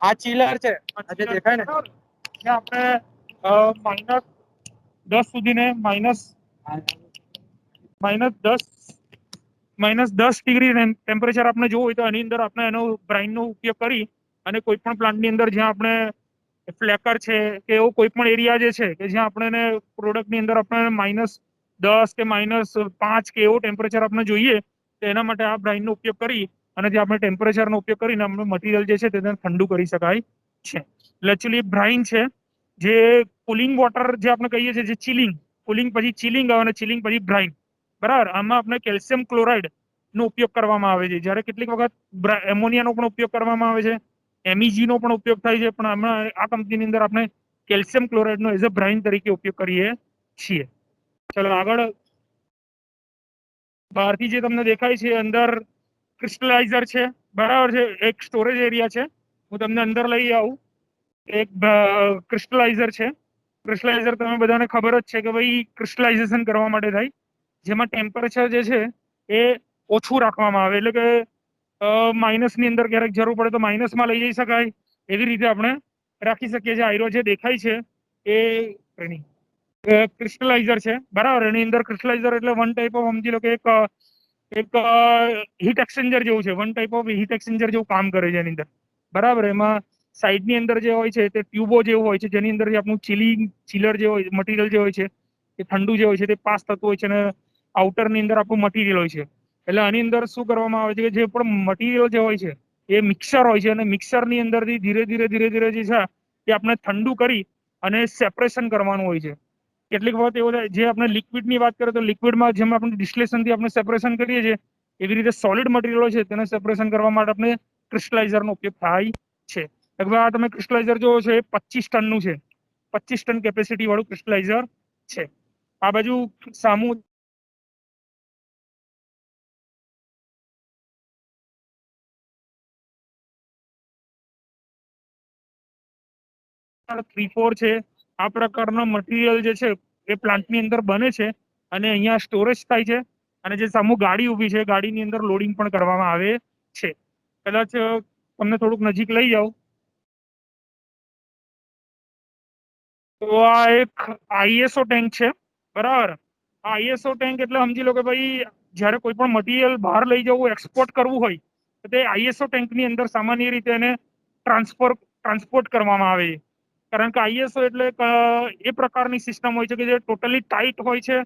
[SPEAKER 4] આ ચીલર છે આજે દેખાય ને
[SPEAKER 1] આપણે -10 સુધીને -10 ડિગ્રી ટેમ્પરેચર આપણે જોવું હોય તો એની અંદર આપણે એનો બ્રાઇનનો ઉપયોગ કરી અને કોઈ પણ પ્લાન્ટની અંદર જ્યાં આપણે ફ્લેકર છે કે એવો કોઈ પણ એરિયા જે છે કે જ્યાં આપણે પ્રોડક્ટની અંદર આપણે -10 કે -5 કે એવો ટેમ્પરેચર આપણે જોઈએ તો એના માટે આ બ્રાઇનનો ઉપયોગ કરી અને જે આપણે ટેમ્પરેચરનો ઉપયોગ કરીને આપણે મટીરિયલ જે છે તેને ઠંડુ કરી શકાય છે. એટલે એકચ્યુઅલી બ્રાઇન છે જે કુલિંગ વોટર જે આપણે કહીએ છીએ જે ચિલિંગ કુલિંગ પછી ચિલિંગ આવે અને ચિલિંગ પછી બ્રાઇન. બરાબર. આમાં આપણે કેલ્શિયમ ક્લોરાઇડ નો ઉપયોગ કરવામાં આવે છે. જ્યારે કેટલીક વખત એમોનિયાનો પણ ઉપયોગ કરવામાં આવે છે, MEG નો પણ ઉપયોગ થાય છે, પણ હમણાં આ કંપનીની અંદર આપણે કેલ્શિયમ ક્લોરાઇડ નો એઝ અ બ્રાઇન તરીકે ઉપયોગ કરીએ છીએ. ચલો આગળ. બહારથી જે તમને દેખાય છે અંદર ક્રિસ્ટલાઇઝર છે. બરાબર છે. એક સ્ટોરેજ એરિયા છે. હું તમને અંદર લઈ આવું. એક ક્રિસ્ટલાઇઝર છે. ક્રિસ્ટલાઇઝર તમે બધાને ખબર જ છે કે ભાઈ ક્રિસ્ટલાઇઝેશન કરવા માટે થાય, જેમાં ટેમ્પરેચર જે છે એ ઓછું રાખવામાં આવે, એટલે કે માઇનસ ની અંદર ક્યારેક જરૂર પડે તો માઇનસમાં લઈ જઈ શકાય, એવી રીતે આપણે રાખી શકીએ છીએ. આયરો જે દેખાય છે એ ક્રિસ્ટલાઇઝર છે, બરાબર. એની અંદર ક્રિસ્ટલાઇઝર એટલે વન ટાઈપ ઓફ, સમજી લો કે એક હીટ એક્સચેન્જર જેવું છે, one type of heat exchanger જેવું કામ કરે છે એની અંદર, બરાબર. એમાં સાઈડ ની અંદર જે હોય છે તે ટ્યુબો જેવું હોય છે, જેની અંદર આપણું ચિલર જે હોય, મટીરિયલ જે હોય છે એ ઠંડુ જે હોય છે તે પાસ થતું હોય છે, અને આઉટર ની અંદર આપણું મટીરિયલ હોય છે. એટલે આની અંદર શું કરવામાં આવે છે કે જે પણ મટીરિયલ જે હોય છે એ મિક્સર હોય છે, અને મિક્સર ની અંદરથી ધીરે ધીરે જે છે એ આપણે ઠંડુ કરી અને સેપરેશન કરવાનું હોય છે. કેટલીક વખત એવું થાય, જે આપણે લિક્વિડ ની વાત કરીએ તો લિક્વિડમાં જેમ આપણે ડિસ્ટિલેશન થી આપણે સેપરેશન કરીએ છીએ, એવી રીતે સોલિડ મટીરિયલ હોય છે તેને સેપરેશન કરવા માટે આપણે ક્રિસ્ટલાઇઝર નો ઉપયોગ થાય છે. લગભગ આ તમે ક્રિસ્ટલાઇઝર જોવો છો એ 25 ટનનું છે, 25 ટન કેપેસિટી વાળું ક્રિસ્ટલાઇઝર છે. આ બાજુ સામું 3-4 છે. આ પ્રકારના મટીરિયલ જે છે એ પ્લાન્ટની અંદર બને છે, અને અહીંયા સ્ટોરેજ થાય છે. અને જે સામુ ગાડી ઊભી છે, ગાડીની અંદર લોડિંગ પણ કરવામાં આવે છે. કદાચ તમને થોડુંક નજીક લઈ જાઉં તો આ એક આઈએસઓ ટેન્ક છે, બરાબર. આ આઈએસઓ ટેન્ક એટલે સમજી લો કે ભાઈ જ્યારે કોઈ પણ મટીરિયલ બહાર લઈ જવું, એક્સપોર્ટ કરવું હોય તો તે આઈએસઓ ટેન્કની અંદર સામાન્ય રીતે એને ટ્રાન્સપોર્ટ કરવામાં આવે છે. કારણ કે આઈએસઓ એટલે એ પ્રકારની સિસ્ટમ હોય છે કે જે ટોટલી ટાઈટ હોય છે,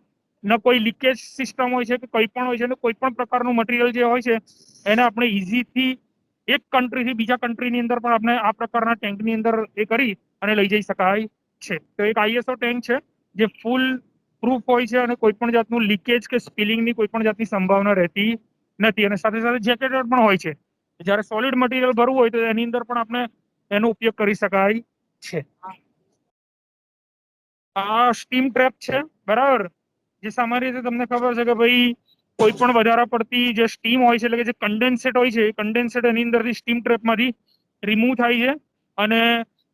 [SPEAKER 1] ન કોઈ લીકેજ સિસ્ટમ હોય છે કે કોઈ પણ હોય છે, ને કોઈ પણ પ્રકારનું મટીરિયલ જે હોય છે એને આપણે ઇઝીથી એક કન્ટ્રીથી બીજા કન્ટ્રીની અંદર પણ આપણે આ પ્રકારના ટેન્કની અંદર એ કરી અને લઈ જઈ શકાય છે. તો એક આઈએસઓ ટેન્ક છે જે ફૂલ પ્રૂફ હોય છે, અને કોઈ પણ જાતનું લીકેજ કે સ્પિલિંગની કોઈ પણ જાતની સંભાવના રહેતી નથી, અને સાથે સાથે જેકેટેડ પણ હોય છે. જ્યારે સોલિડ મટીરિયલ ભરવું હોય તો એની અંદર પણ આપણે એનો ઉપયોગ કરી શકાય છે. આ સ્ટીમ ટ્રેપ છે, બરાબર. જે સામાન્ય રીતે તમને ખબર છે કે ભાઈ કોઈ પણ વધારે પડતી જે સ્ટીમ હોય છે, એટલે કે જે કન્ડેન્સેટ હોય છે, એ કન્ડેન્સેટ એની અંદરથી સ્ટીમ ટ્રેપમાંથી રિમૂવ થાય છે, અને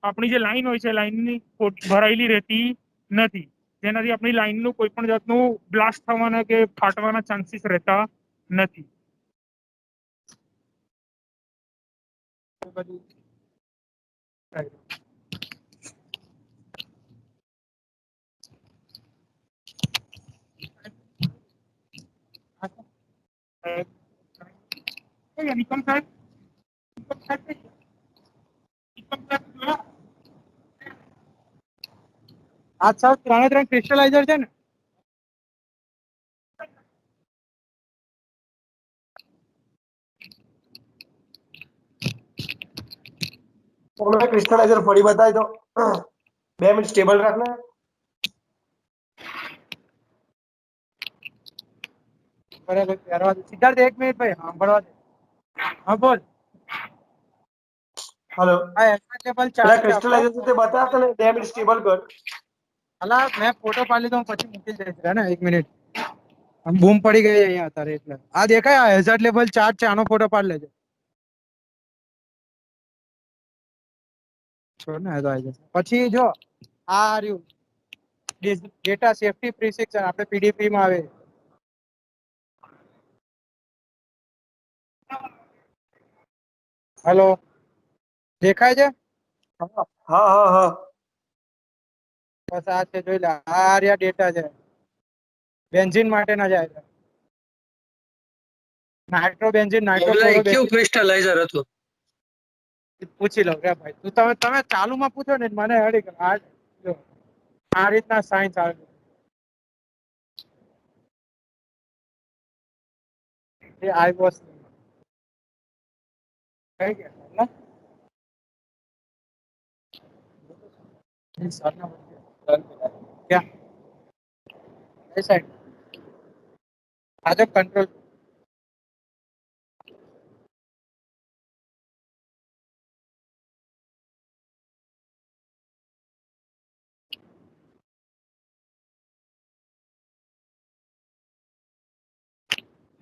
[SPEAKER 1] આપણી જે લાઈન હોય છે લાઈનની ભરાયેલી રહેતી નથી, જેનાથી આપણી લાઈનનું કોઈ પણ જાતનું બ્લાસ્ટ થવાના કે ફાટવાના ચાન્સીસ રહેતા નથી. નિકમ સાહેબ,
[SPEAKER 4] આ સર 3 ક્રિસ્ટલાઇઝર છે ને?
[SPEAKER 2] મને ક્રિસ્ટલાઇઝર ફરી બતાવી દો, 2 મિનિટ સ્ટેબલ રાખને.
[SPEAKER 4] બરાબર, સિદ્ધાર્થ 1 મિનિટ ભાઈ સાંભળવા દે. હા બોલ.
[SPEAKER 2] હેલો,
[SPEAKER 4] આ એક્સેપ્ટેબલ
[SPEAKER 2] પેલા
[SPEAKER 4] ચાર્જ છે આપણો.
[SPEAKER 2] ક્રિસ્ટલાઇઝર તે બતાવતા ને 2 મિનિટ સ્ટેબલ કર.
[SPEAKER 4] અલા મેં ફોટો પાડી લીધો, હું પછી મૂકી દઈશ ને 1 મિનિટ. આમ બૂમ પડી ગઈ અહીંયા અત્યારે, એટલે આ દેખાય આ હેઝર્ડ લેવલ ચાર્જ છે, આનો ફોટો પાડી લેજો. છોડ ને, આ તો આવી જશે. પછી જો આ રહ્યું ડેટા સેફટી પ્રિસિક્શન, આપણે પીડીપી માં આવે. હેલો, દેખાય છે?
[SPEAKER 2] હા હા હા.
[SPEAKER 4] બસ આ છે, જોઈ લે. આ રહ્યા ડેટા છે, બેન્ઝિન માટેના જાય. Nitro benzene, nitro
[SPEAKER 7] online
[SPEAKER 4] chloro
[SPEAKER 7] કયું ક્રિસ્ટલાઇઝર હતું?
[SPEAKER 4] પૂછી લો કે ભાઈ, તમે ચાલુમાં પૂછો ને મને હડી આ રીતના સાયન્સ આવે. એ આઈ વોઝ કઈ ગયા ક્યાં એ સાઈડ આજે કંટ્રોલ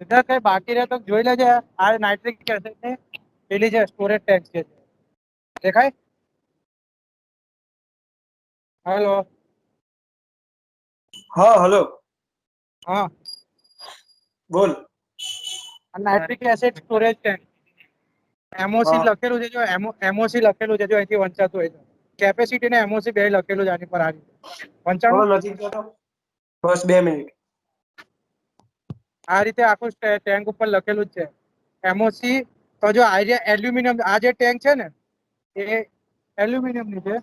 [SPEAKER 4] इधर કઈ બાકી રહે તો જોઈ લેજે. આ નાઇટ્રિક એસિડ ને પેલી છે સ્ટોરેજ ટેન્ક છે, દેખાય? હેલો.
[SPEAKER 2] હા હલો
[SPEAKER 4] હા,
[SPEAKER 2] બોલ.
[SPEAKER 4] નાઇટ્રિક એસિડ સ્ટોરેજ ટેન્ક એમઓસી
[SPEAKER 2] હા
[SPEAKER 4] લખેલું છે, જો એમઓસી લખેલું છે, જો અહીંથી વંચાતું હોય તો કેપેસિટી ને એમઓસી બે લખેલું છે આની પર. આ રીતે
[SPEAKER 2] થોડો
[SPEAKER 4] વંચાણું
[SPEAKER 2] નજીક જતો, બસ 2 મિનિટ.
[SPEAKER 4] આ રીતે આખું ટેન્ક ઉપર લખેલું જ છે એમઓસી. તો જો આ એલ્યુમિનિયમ, આ જે ટેન્ક છે ને એ એલ્યુમિનિયમ ની છે.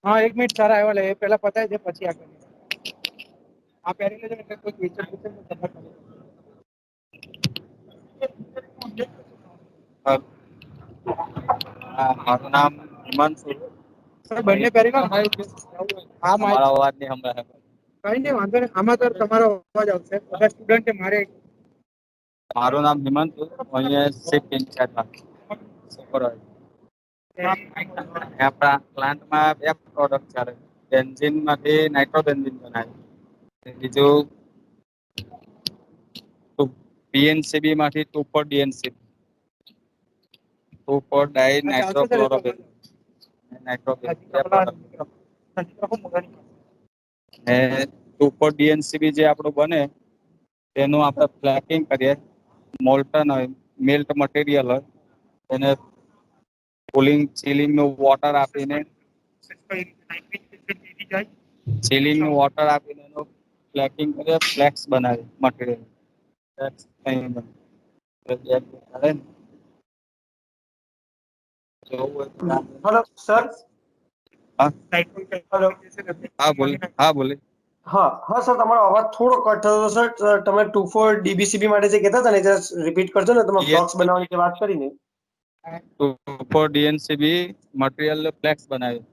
[SPEAKER 4] હા 1 મિનિટ સર આવ્યો, લે એ પેલા પતાવી દે પછી આગળ. આ પહેરી લેજો એટલે કોઈ ક્વેશ્ચન પૂછે તો ખબર પડે.
[SPEAKER 8] મારું નામ હિમાંશુ.
[SPEAKER 4] સર બંને પહેરી લો. હા
[SPEAKER 8] તમારો અવાજ નહીં સંભળાય.
[SPEAKER 4] કઈ નહીં, વાંધો નહીં. આમાં તો તમારો અવાજ આવશે. બધા સ્ટુડન્ટ છે મારે.
[SPEAKER 8] મારું નામ હિમાંશુ. હું અહીંયા શિફ્ટ ઇન્ચાર્જ સુપરવાઇઝર. આપણા પ્લાન્ટમાં 2 પ્રોડક્ટ ચાલે. બેન્ઝિન માંથી નાઇટ્રો બેન્ઝિન બનાવે. બીજું પીએનસીબી માંથી 2,4 DNCB, 2,4 dinitrochlorobenzene, nitrobenzene 2 product. ને 2,4 ડીએનસીબી જે આપણું બને તેનું આપણે ફ્લેકિંગ કરીએ. મોલ્ટન હોય, મિલ્ટ મટીરિયલ હોય, એને કુલિંગ ચિલિંગ નું વોટર આપીને એનું ફ્લેકિંગ કરીએ, ફ્લેક્સ બનાવી મટીરિયલ. ફ્લેક્સ અહીં બને. જોવું હોય તો
[SPEAKER 2] હલો સર.
[SPEAKER 8] હા
[SPEAKER 2] હલો.
[SPEAKER 8] હા બોલે, હા બોલે.
[SPEAKER 2] હા હા સર, તમારો અવાજ થોડો કટ થયો હતો સર. તમે 2,4 ડીબીસીબી માટે જે કહેતા હતા ને, જરા રિપીટ કરજો ને. તમે ફ્લોક્સ બનાવવાની જે વાત કરી ને.
[SPEAKER 8] 2,4 ડીએનસીબી મટીરિયલ ફ્લેક્સ બનાવી.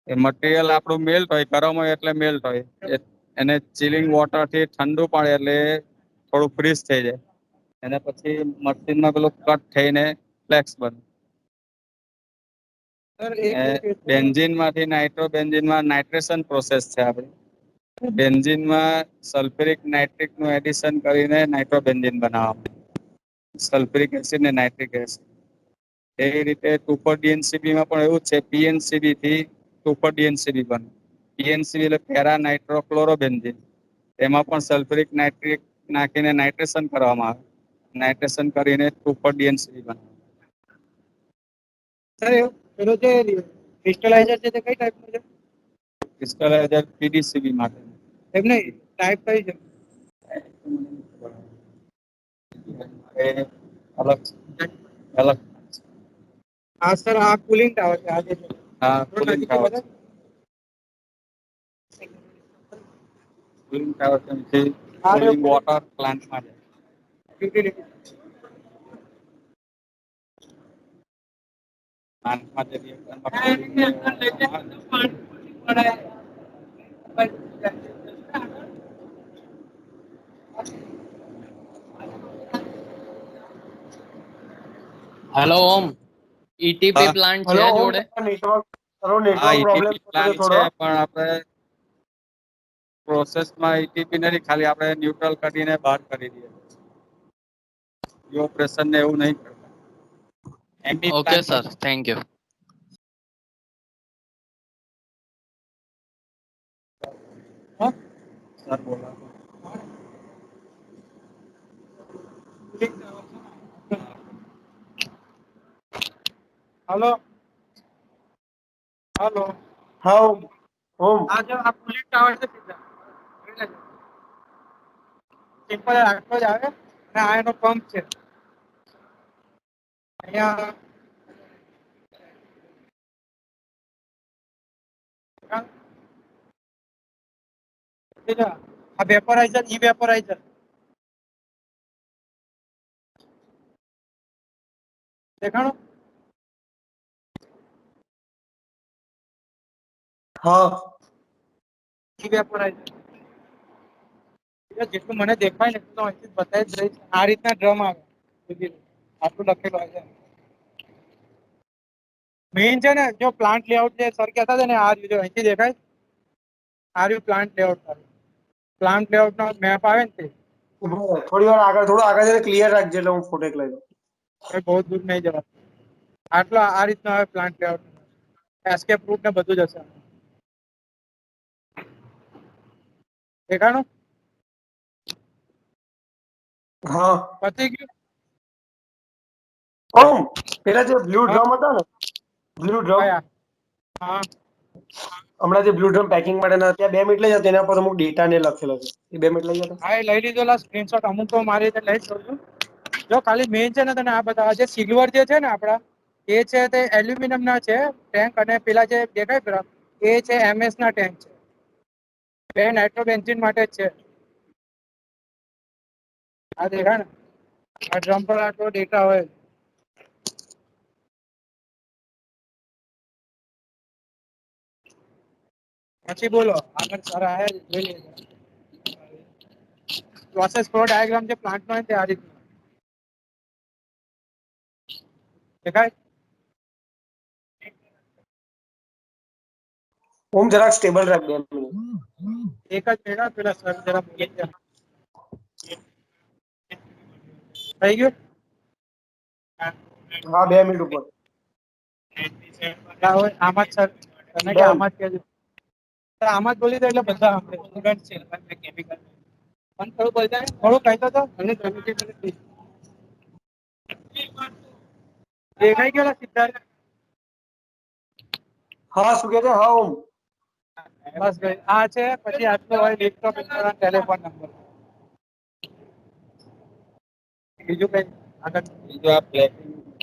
[SPEAKER 8] એ મટીરિયલ આપણું મેલ્ટ હોય, ગરમ હોય એટલે મેલ્ટ હોય. એને ચિલિંગ વોટર થી ઠંડુ પાડે એટલે થોડું ફ્રીઝ થઈ જાય. એને પછી મશીનમાં પેલું કટ થઈને ફ્લેક્સ બને.
[SPEAKER 4] સર એક
[SPEAKER 8] બેન્ઝિન માંથી નાઇટ્રો બેન્ઝિન માં નાઇટ્રેશન પ્રોસેસ છે આપણી. બેન્ઝિનમાં સલ્ફ્યુરિક નાઇટ્રિક નું એડિશન કરીને નાઇટ્રો બેન્ઝિન બનાવવામાં. સલ્ફ્યુરિક એસિડ ને નાઇટ્રિક એસિડ. એ રીતે 2,4 ડીએનસીબી માં પણ એવું જ છે. પીએનસીબી થી 2,4 ડીએનસીબી બને. પીએનસીબી એટલે પેરા નાઇટ્રો ક્લોરો બેન્ઝિન. એમાં પણ સલ્ફ્યુરિક નાઇટ્રિક નાખીને નાઇટ્રેશન કરવામાં આવે. નાઇટ્રેશન કરીને 2,4 ડીએનસીબી બને.
[SPEAKER 4] સર પેલો જે ક્રિસ્ટલાઇઝર છે તે કઈ ટાઈપનું છે?
[SPEAKER 8] ક્રિસ્ટલાઇઝર પીડીસીબી માટે.
[SPEAKER 4] એમ નહીં, ટાઈપ કઈ છે?
[SPEAKER 8] અલગ અલગ.
[SPEAKER 4] હા સર, આ કુલિંગ ટાવર છે. આ જે છે.
[SPEAKER 8] હા
[SPEAKER 4] થોડો
[SPEAKER 8] કુલિંગ
[SPEAKER 4] નજીકથી
[SPEAKER 8] ટાવર છે.
[SPEAKER 4] બતાવો.
[SPEAKER 8] કુલિંગ ટાવર છે.
[SPEAKER 4] આ
[SPEAKER 8] કુલિંગ વોટર પ્લાન્ટમાં જાય.
[SPEAKER 4] યુટિલિટી.
[SPEAKER 8] પ્લાન્ટમાં જે રિએક્ટરમાં
[SPEAKER 9] હેલો ઓમ, ઈટીપી
[SPEAKER 8] હા
[SPEAKER 9] પ્લાન્ટ છે
[SPEAKER 2] હલો ઓમ,
[SPEAKER 9] જોડે?
[SPEAKER 2] નેટવર્ક
[SPEAKER 8] હા
[SPEAKER 2] નેટવર્ક પ્રોબ્લેમ
[SPEAKER 8] ઈટીપી
[SPEAKER 2] થતો
[SPEAKER 8] પ્લાન છે,
[SPEAKER 2] થોડો.
[SPEAKER 8] પણ આપણે પ્રોસેસમાં ઈટીપી નથી, ખાલી આપણે ન્યુટ્રલ કરીને બહાર કરી દઈએ. ઓપરેશન ને એવું નહીં કરતા. MB
[SPEAKER 9] okay
[SPEAKER 8] plan
[SPEAKER 9] sir, thank you.
[SPEAKER 8] Sir બોલો.
[SPEAKER 4] Hello hello.
[SPEAKER 2] હા ઓમ. ઓમ.
[SPEAKER 4] આ જો આ કુલિંગ ટાવર છે સીધા. સિમ્પલ આટલો જ આવે અને આ એનો પંપ છે. અહીંયા આ વેપોરાઇઝર, ઈ વેપોરાઇઝર દેખાણું?
[SPEAKER 2] હા
[SPEAKER 4] ઈ વેપોરાઇઝર. જેટલું મને દેખાય ને એટલું અહીંથી બતાવી જ રહીશ. આ રીતના ડ્રમ આવે. આટલું લખેલું આવે છે. મેઇન છે ને, જો પ્લાન્ટ લેઆઉટ જે સર કહેતા હતા ને, આ જો અહીંથી દેખાય. આ રહ્યું પ્લાન્ટ લેઆઉટ. પ્લાન્ટ લેઆઉટ નો મેપ આવે ને તે.
[SPEAKER 2] થોડી વાર આગળ, થોડું આગળ જઈને ક્લિયર રાખજે એટલે હું ફોટો લઈ લઉં.
[SPEAKER 4] બહુ દૂર નહીં જવા. આટલો આ રીતનો આવે પ્લાન્ટ લેઆઉટ. એસ્કેપ રૂટ ને બધું જ હશે. દેખાણું?
[SPEAKER 2] હા
[SPEAKER 4] પતી ગયું?
[SPEAKER 2] ઓમ પેલા જે બ્લુ ડ્રમ હતા ને, બ્લુ ડ્રમ
[SPEAKER 4] કયા? હા
[SPEAKER 2] હમણાં જે બ્લુ ડ્રમ પેકિંગ માટેના ત્યાં 2 મિનિટ લઈ જતા તેના પર અમુક ડેટા ને લખેલો છે, એ 2 મિનિટ લઈ જતા.
[SPEAKER 4] હા, એ લઈ લીધો. સ્ક્રીનશોટ અમુક તો મારી રીતે લઈ જ લઉં છું. જો ખાલી મેઇન છે ને તને આ બતાવવા, જે સિલ્વર જે છે ને આપડા, એ છે તે એલ્યુમિનિયમ ના છે ટેન્ક, અને પેલા જે દેખાય પેલા એ છે MS ના ટેન્ક છે. બે નાઇટ્રોબેન્ઝીન માટે જ છે. આ દેખાય ને, આ ડ્રમ પર આટલો ડેટા હોય. પછી બોલો આગળ સર આયા જોઈ લેજો. પ્રોસેસ ફ્લો ડાયાગ્રામ જે પ્લાન્ટ નો હોય તે આ રીતે દેખાય.
[SPEAKER 2] ઓમ જરાક સ્ટેબલ રાખ 2 મિનિટ.
[SPEAKER 4] એક જ મિનિટ પેલા સર જરા બોલી ગયા. થઈ ગયું?
[SPEAKER 2] હા 2 મિનિટ ઉપર.
[SPEAKER 4] ના હોય આમાં જ સર તમે કે આમાં જ કહેજો. સર આમાં જ બોલી દો એટલે બધા સ્ટુડન્ટ છે કેમિકલ પણ થોડું બોલતા થોડું કહેતો તો અને દેખાઈ ગયો સિદ્ધાર્થ?
[SPEAKER 2] હા શું કહે છે? હા ઓમ.
[SPEAKER 4] બસ ભાઈ આ છે. પછી આટલું હોય લેપટોપ, ટેલિફોન નંબર. બીજું કઈ આગળ?
[SPEAKER 8] બીજું આ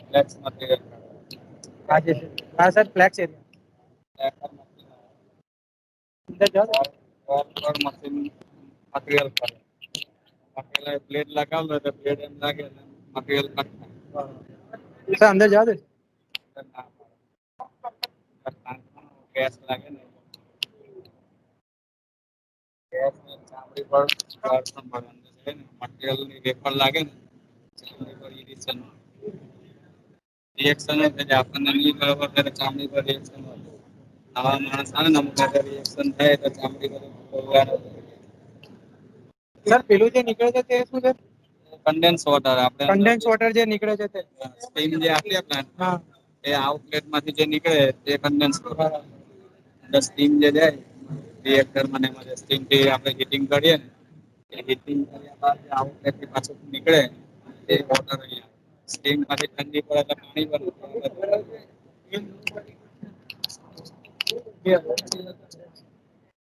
[SPEAKER 8] ફ્લેક્સ મટીરિયલ
[SPEAKER 4] આજે હા સર ફ્લેક્સ અંદર જાઓ.
[SPEAKER 8] મશીન મટીરિયલ પર પેલા પ્લેટ લગાવ તો પ્લેટ એમ લાગે મટીરિયલ કટ
[SPEAKER 4] સર અંદર જાઓ દે.
[SPEAKER 8] ગેસ લાગે ને ગેસ ચામડી પર મટીરિયલ ની વેપર લાગે ને ચામડી પર રિએક્શન આપણને નહીં બરાબર ત્યારે ચામડી પર રિએક્શન આવા માણસ આવે ને અમુક રિએક્શન થાય તો ચામડી પર
[SPEAKER 4] સર પેલું જે નીકળે છે તે શું છે?
[SPEAKER 8] કન્ડેન્સ વોટર આપણે
[SPEAKER 4] કન્ડેન્સ વોટર જે નીકળે છે તે
[SPEAKER 8] સ્ટીમ જે આપીએ પ્લાન્ટ
[SPEAKER 4] હા
[SPEAKER 8] એ આઉટલેટ માંથી જે નીકળે તે કન્ડેન્સ વોટર એટલે સ્ટીમ જે જાય રિએક્ટર માં ને સ્ટીમ થી આપણે હીટિંગ કરીએ ને એ હીટિંગ કર્યા બાદ આઉટલેટ થી પાછું નીકળે એ વોટર અહીંયા સ્ટીમ માંથી ઠંડી પડે એટલે પાણી બને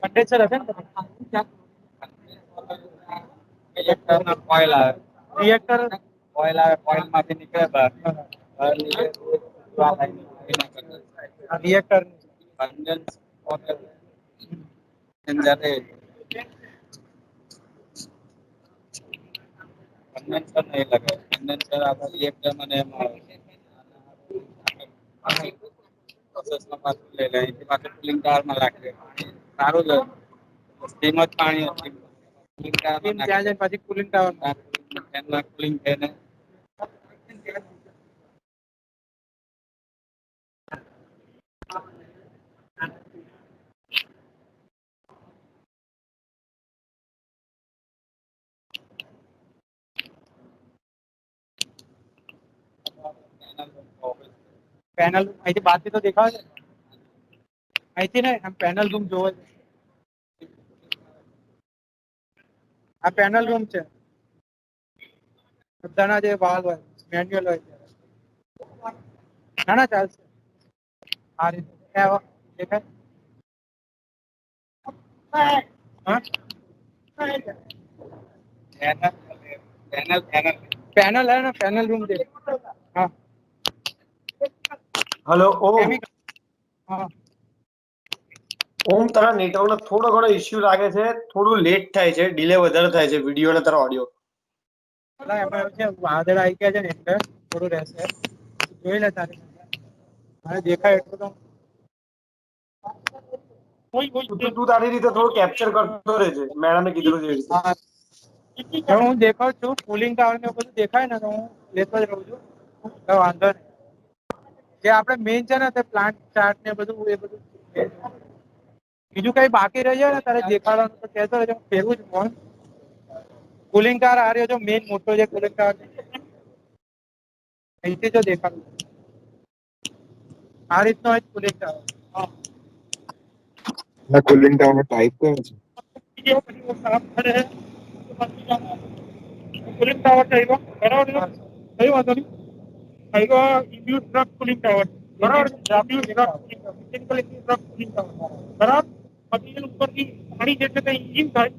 [SPEAKER 4] કન્ડેન્સર હશે ને?
[SPEAKER 8] કોઇલ આવે
[SPEAKER 4] રિએક્ટર
[SPEAKER 8] કોઇલ આવે કોઇલ માંથી નીકળે બહાર
[SPEAKER 4] રિએક્ટર
[SPEAKER 8] કન્ડેન્સ વોટર જાતે કન્ડેન્સર નહીં લગાવે કન્ડેન્સર આપણે રિએક્ટર માં ને એમાં આવે પ્રોસેસમાં પાછું લઈ લે અહીંથી પાછું કુલિંગ ટાવરમાં રાખે સારું જ સ્ટીમ જ પાણી કુલિંગ ટાવરમાં
[SPEAKER 4] ત્યાં જઈને પછી કુલિંગ ટાવર
[SPEAKER 8] એમાં કુલિંગ થઈને
[SPEAKER 4] પેનલ અહીંથી બહારથી તો દેખાય છે. અહીંથી ને આમ પેનલ રૂમ જોવો છે. આ પેનલ રૂમ છે. બધાના જે વાલ હોય મેન્યુઅલ હોય ના ના ચાલશે આ રીતે દેખાય હા પેનલ है ना पैनल रूम दे हाँ
[SPEAKER 2] હલો ઓમ.
[SPEAKER 4] केमिकल हाँ
[SPEAKER 2] ઓમ તારા નેટવર્ક નો થોડો ઘણો ઇશ્યુ લાગે છે, થોડું લેટ થાય છે, ડિલે વધારે થાય છે વિડીયો અને તારો ઓડિયો.
[SPEAKER 4] એટલે એમાં એવું છે વાદળ આવી ગયા છે ને એટલે થોડું રહેશે જોઈ લે તારે મને દેખાય એટલું તો
[SPEAKER 2] તું તારી રીતે થોડું કેપ્ચર કરતો રહેજે, મેડમે કીધું છે એ રીતે.
[SPEAKER 4] હા જો હું દેખાવ છું કુલિંગ ટાવર ને બધું દેખાય ને તો હું લેતો જ રહું છું તો વાંધો નહીં. જે આપણે મેઇન છે ને તે પ્લાન્ટ ચાર્ટ ને બધું એ બધું બીજું કઈ બાકી રહી જાય ને તારે દેખાડવાનું તો કહેતો રહેજો હું ફેરવું જ ફોન. કુલિંગ ટાવર આ રહ્યો જો મેઇન મોટો જે કુલિંગ ટાવર અહીંથી જો દેખાડું આ રીતનો હોય કુલિંગ ટાવર.
[SPEAKER 10] ના કુલિંગ ટાવર નો ટાઈપ કયો છે?
[SPEAKER 1] જે પછી वो काम કરે છે તો પછી કુલિંગ ટાવર चाहिए બરાબર છે કઈ વાંધો નહીં આઈગો ઇન્ડ્યુસ ડ્રગ કુલિંગ ટાવર બરાબર induce drug cooling tower simple induce drug cooling tower બરાબર પછી એની ઉપરથી પાણી જે છે તે ઇન થાય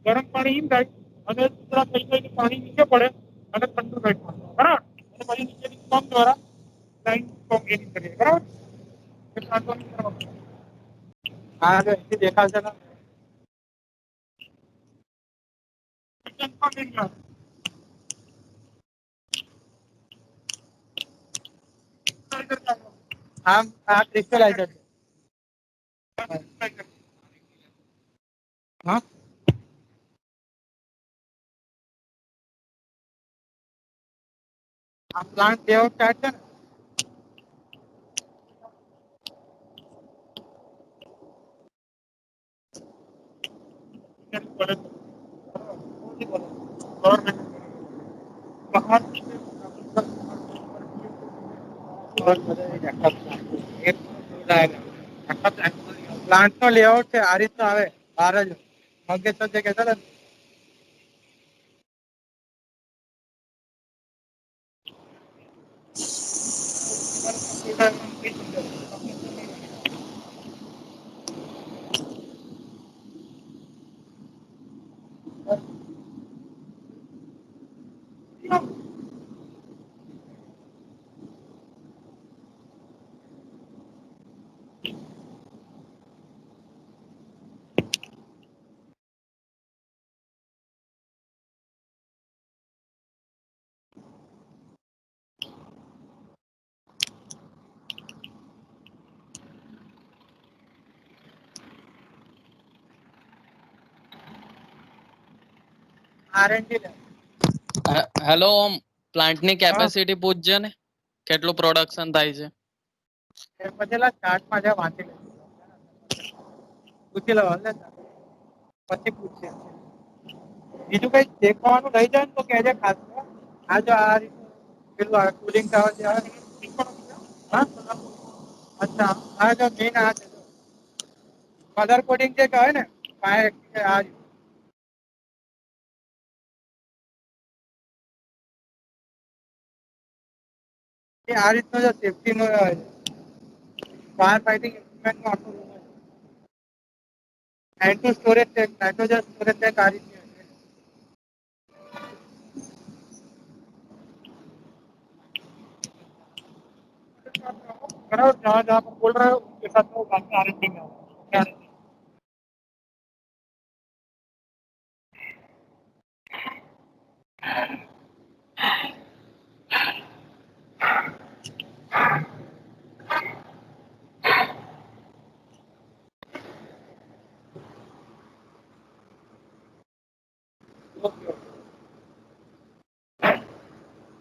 [SPEAKER 1] ગરમ પાણી ઇન થાય અને સુતરા થઈ થઈને પાણી નીચે પડે અને ઠંડુ થાય પાણી બરાબર અને પછી નીચેની પંપ દ્વારા લાઈન પંપ એની કરીએ બરાબર એટલે આટલું કરવાનું
[SPEAKER 4] हाँ जो ऐसे देखा था ना हम क्रिस्टलाइजर हाँ आप प्लांट लेआउट स्टार्ट कर પ્લાન્ટ નો લેઆઉટ છે આ રીતનો આવે બહાર જ મંગેશર જે કહેતા હતા ને R&D
[SPEAKER 9] હેલો ઓમ પ્લાન્ટ ની કેપેસિટી પૂછજે ને કેટલું પ્રોડક્શન થાય છે
[SPEAKER 4] પછીલા ચાર્ટમાં જ્યાં વાંચી લે પૂછી લેવાનું ને પછી પૂછીએ બીજું કઈ દેખવાનું રહી જાય ને તો કહેજે ખાસ આ જો આ રીતનું પેલું કુલિંગ ટાવર જે આવે હા અચ્છા આ જો મેઇન આ છે કલર કોડિંગ જે કહે ને આ આ રીતનો જો સેફટી નો ફાયર ફાઇટિંગ ઇક્વિપમેન્ટ નો આખો રૂમ છે and storage tank nitrogen storage tank આ રીતની હશે बराबर जहाँ जहाँ पर बोल रहे हो उसके साथ वो बाद में R&D में होगा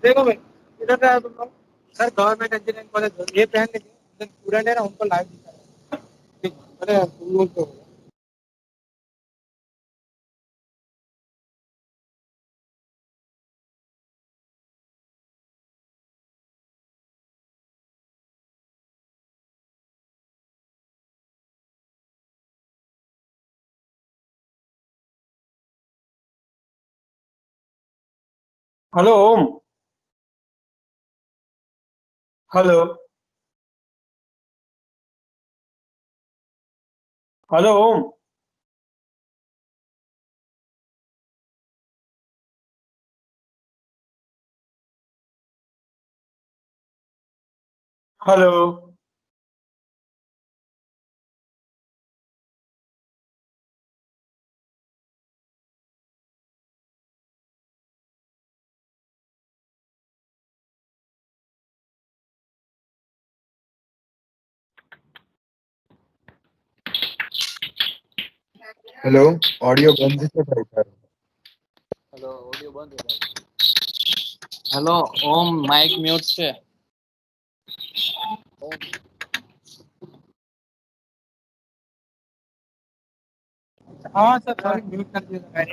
[SPEAKER 4] देखो भाई इधर से आया तुम लोग सर गवर्नमेंट इंजीनियरिंग कॉलेज ये पहन लीजिए स्टूडेंट है ना उनको लाइव दिखा रहा है अरे तुम लोग तो
[SPEAKER 2] हेलो ओम। हेलो हेलो ओम। हेलो
[SPEAKER 10] હેલો ઓડિયો બંધ છે ભાઈ તારો
[SPEAKER 5] હેલો ઓડિયો બંધ છે ભાઈ
[SPEAKER 9] હેલો ઓમ માઇક મ્યુટ છે
[SPEAKER 4] हाँ सर सॉरी म्यूट कर दिया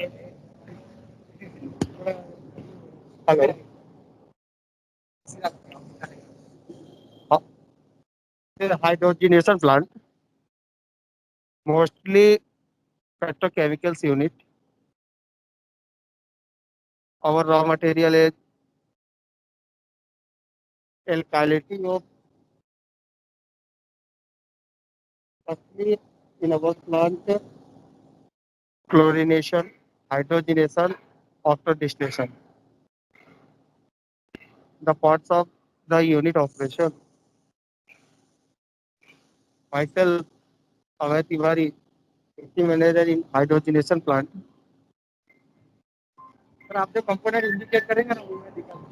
[SPEAKER 4] hello hydrogenation plant mostly
[SPEAKER 2] petrochemicals unit. Our raw material is alkylity of firstly in our plant chlorination, hydrogenation, after distillation. The parts of the unit operation. Myself, Abhay Tiwari, safety manager in hydrogenation plant. Sir आप जो component indicate करेंगे ना वो मैं दिखाऊंगा.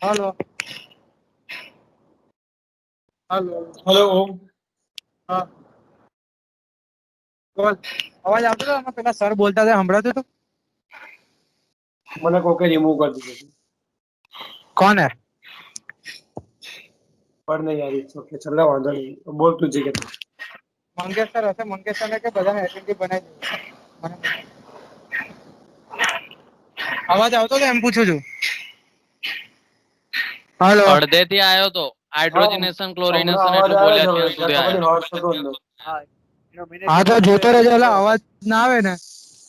[SPEAKER 2] Hello hello
[SPEAKER 1] hello ઓમ.
[SPEAKER 4] हाँ બોલ અવાજ આવતો હતો આમાં પેલા સર બોલતા હતા સંભળાતું હતું.
[SPEAKER 2] મને કોકે રિમૂવ કરી દીધું.
[SPEAKER 4] કોણ હે
[SPEAKER 2] પણ નહીં યાર it's okay. ચલો વાંધો નહીં. બોલ તું જે કહેતો.
[SPEAKER 4] મંગેશ સર હશે મંગેશ સરને કે બધાને એટેન્ટિવ બનાવી દેવું. અવાજ આવતો હતો એમ પૂછું છું. हेलो
[SPEAKER 9] અડધે થી આવ્યો તો હાઇડ્રોજનેશન
[SPEAKER 2] હમણાં
[SPEAKER 9] ક્લોરિનેશન
[SPEAKER 2] અવાજ
[SPEAKER 9] એટલું
[SPEAKER 2] આવે
[SPEAKER 9] બોલ્યા
[SPEAKER 2] છે
[SPEAKER 9] ત્યાં
[SPEAKER 2] હવે.
[SPEAKER 9] સુધી
[SPEAKER 2] ખબર
[SPEAKER 9] આવ્યો.
[SPEAKER 2] નહીં હોટ થતો અંદર.
[SPEAKER 4] હા તો જોતો રહેજો એટલે અવાજ ના આવે ને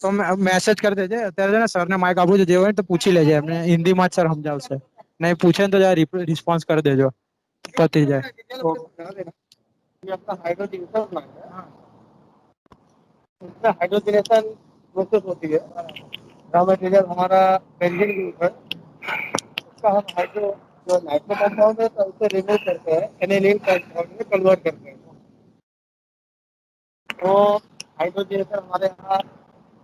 [SPEAKER 4] તો મેસેજ કરી દેજે. અત્યારે છે ને સરને માઇક આપું છું જે હોય ને તો પૂછી લેજે એમને હિન્દીમાં જ સર સમજાવશે. નહીં પૂછે ને તો જરા રિસ્પોન્સ કરી દેજો પતી જાય.
[SPEAKER 2] ये आपका हाइड्रोजनेशन प्लांट है. इसमें हाइड्रोजनेशन प्रोसेस होती है. रॉ मटेरियल हमारा बेंजीन के ऊपर उसका हम हाइड्रो जो नाइट्रो कंपाउंड है तो उसे रिमूव करते हैं एनिलीन कंपाउंड में कन्वर्ट करते हैं. तो हाइड्रोजनेशन हमारे यहाँ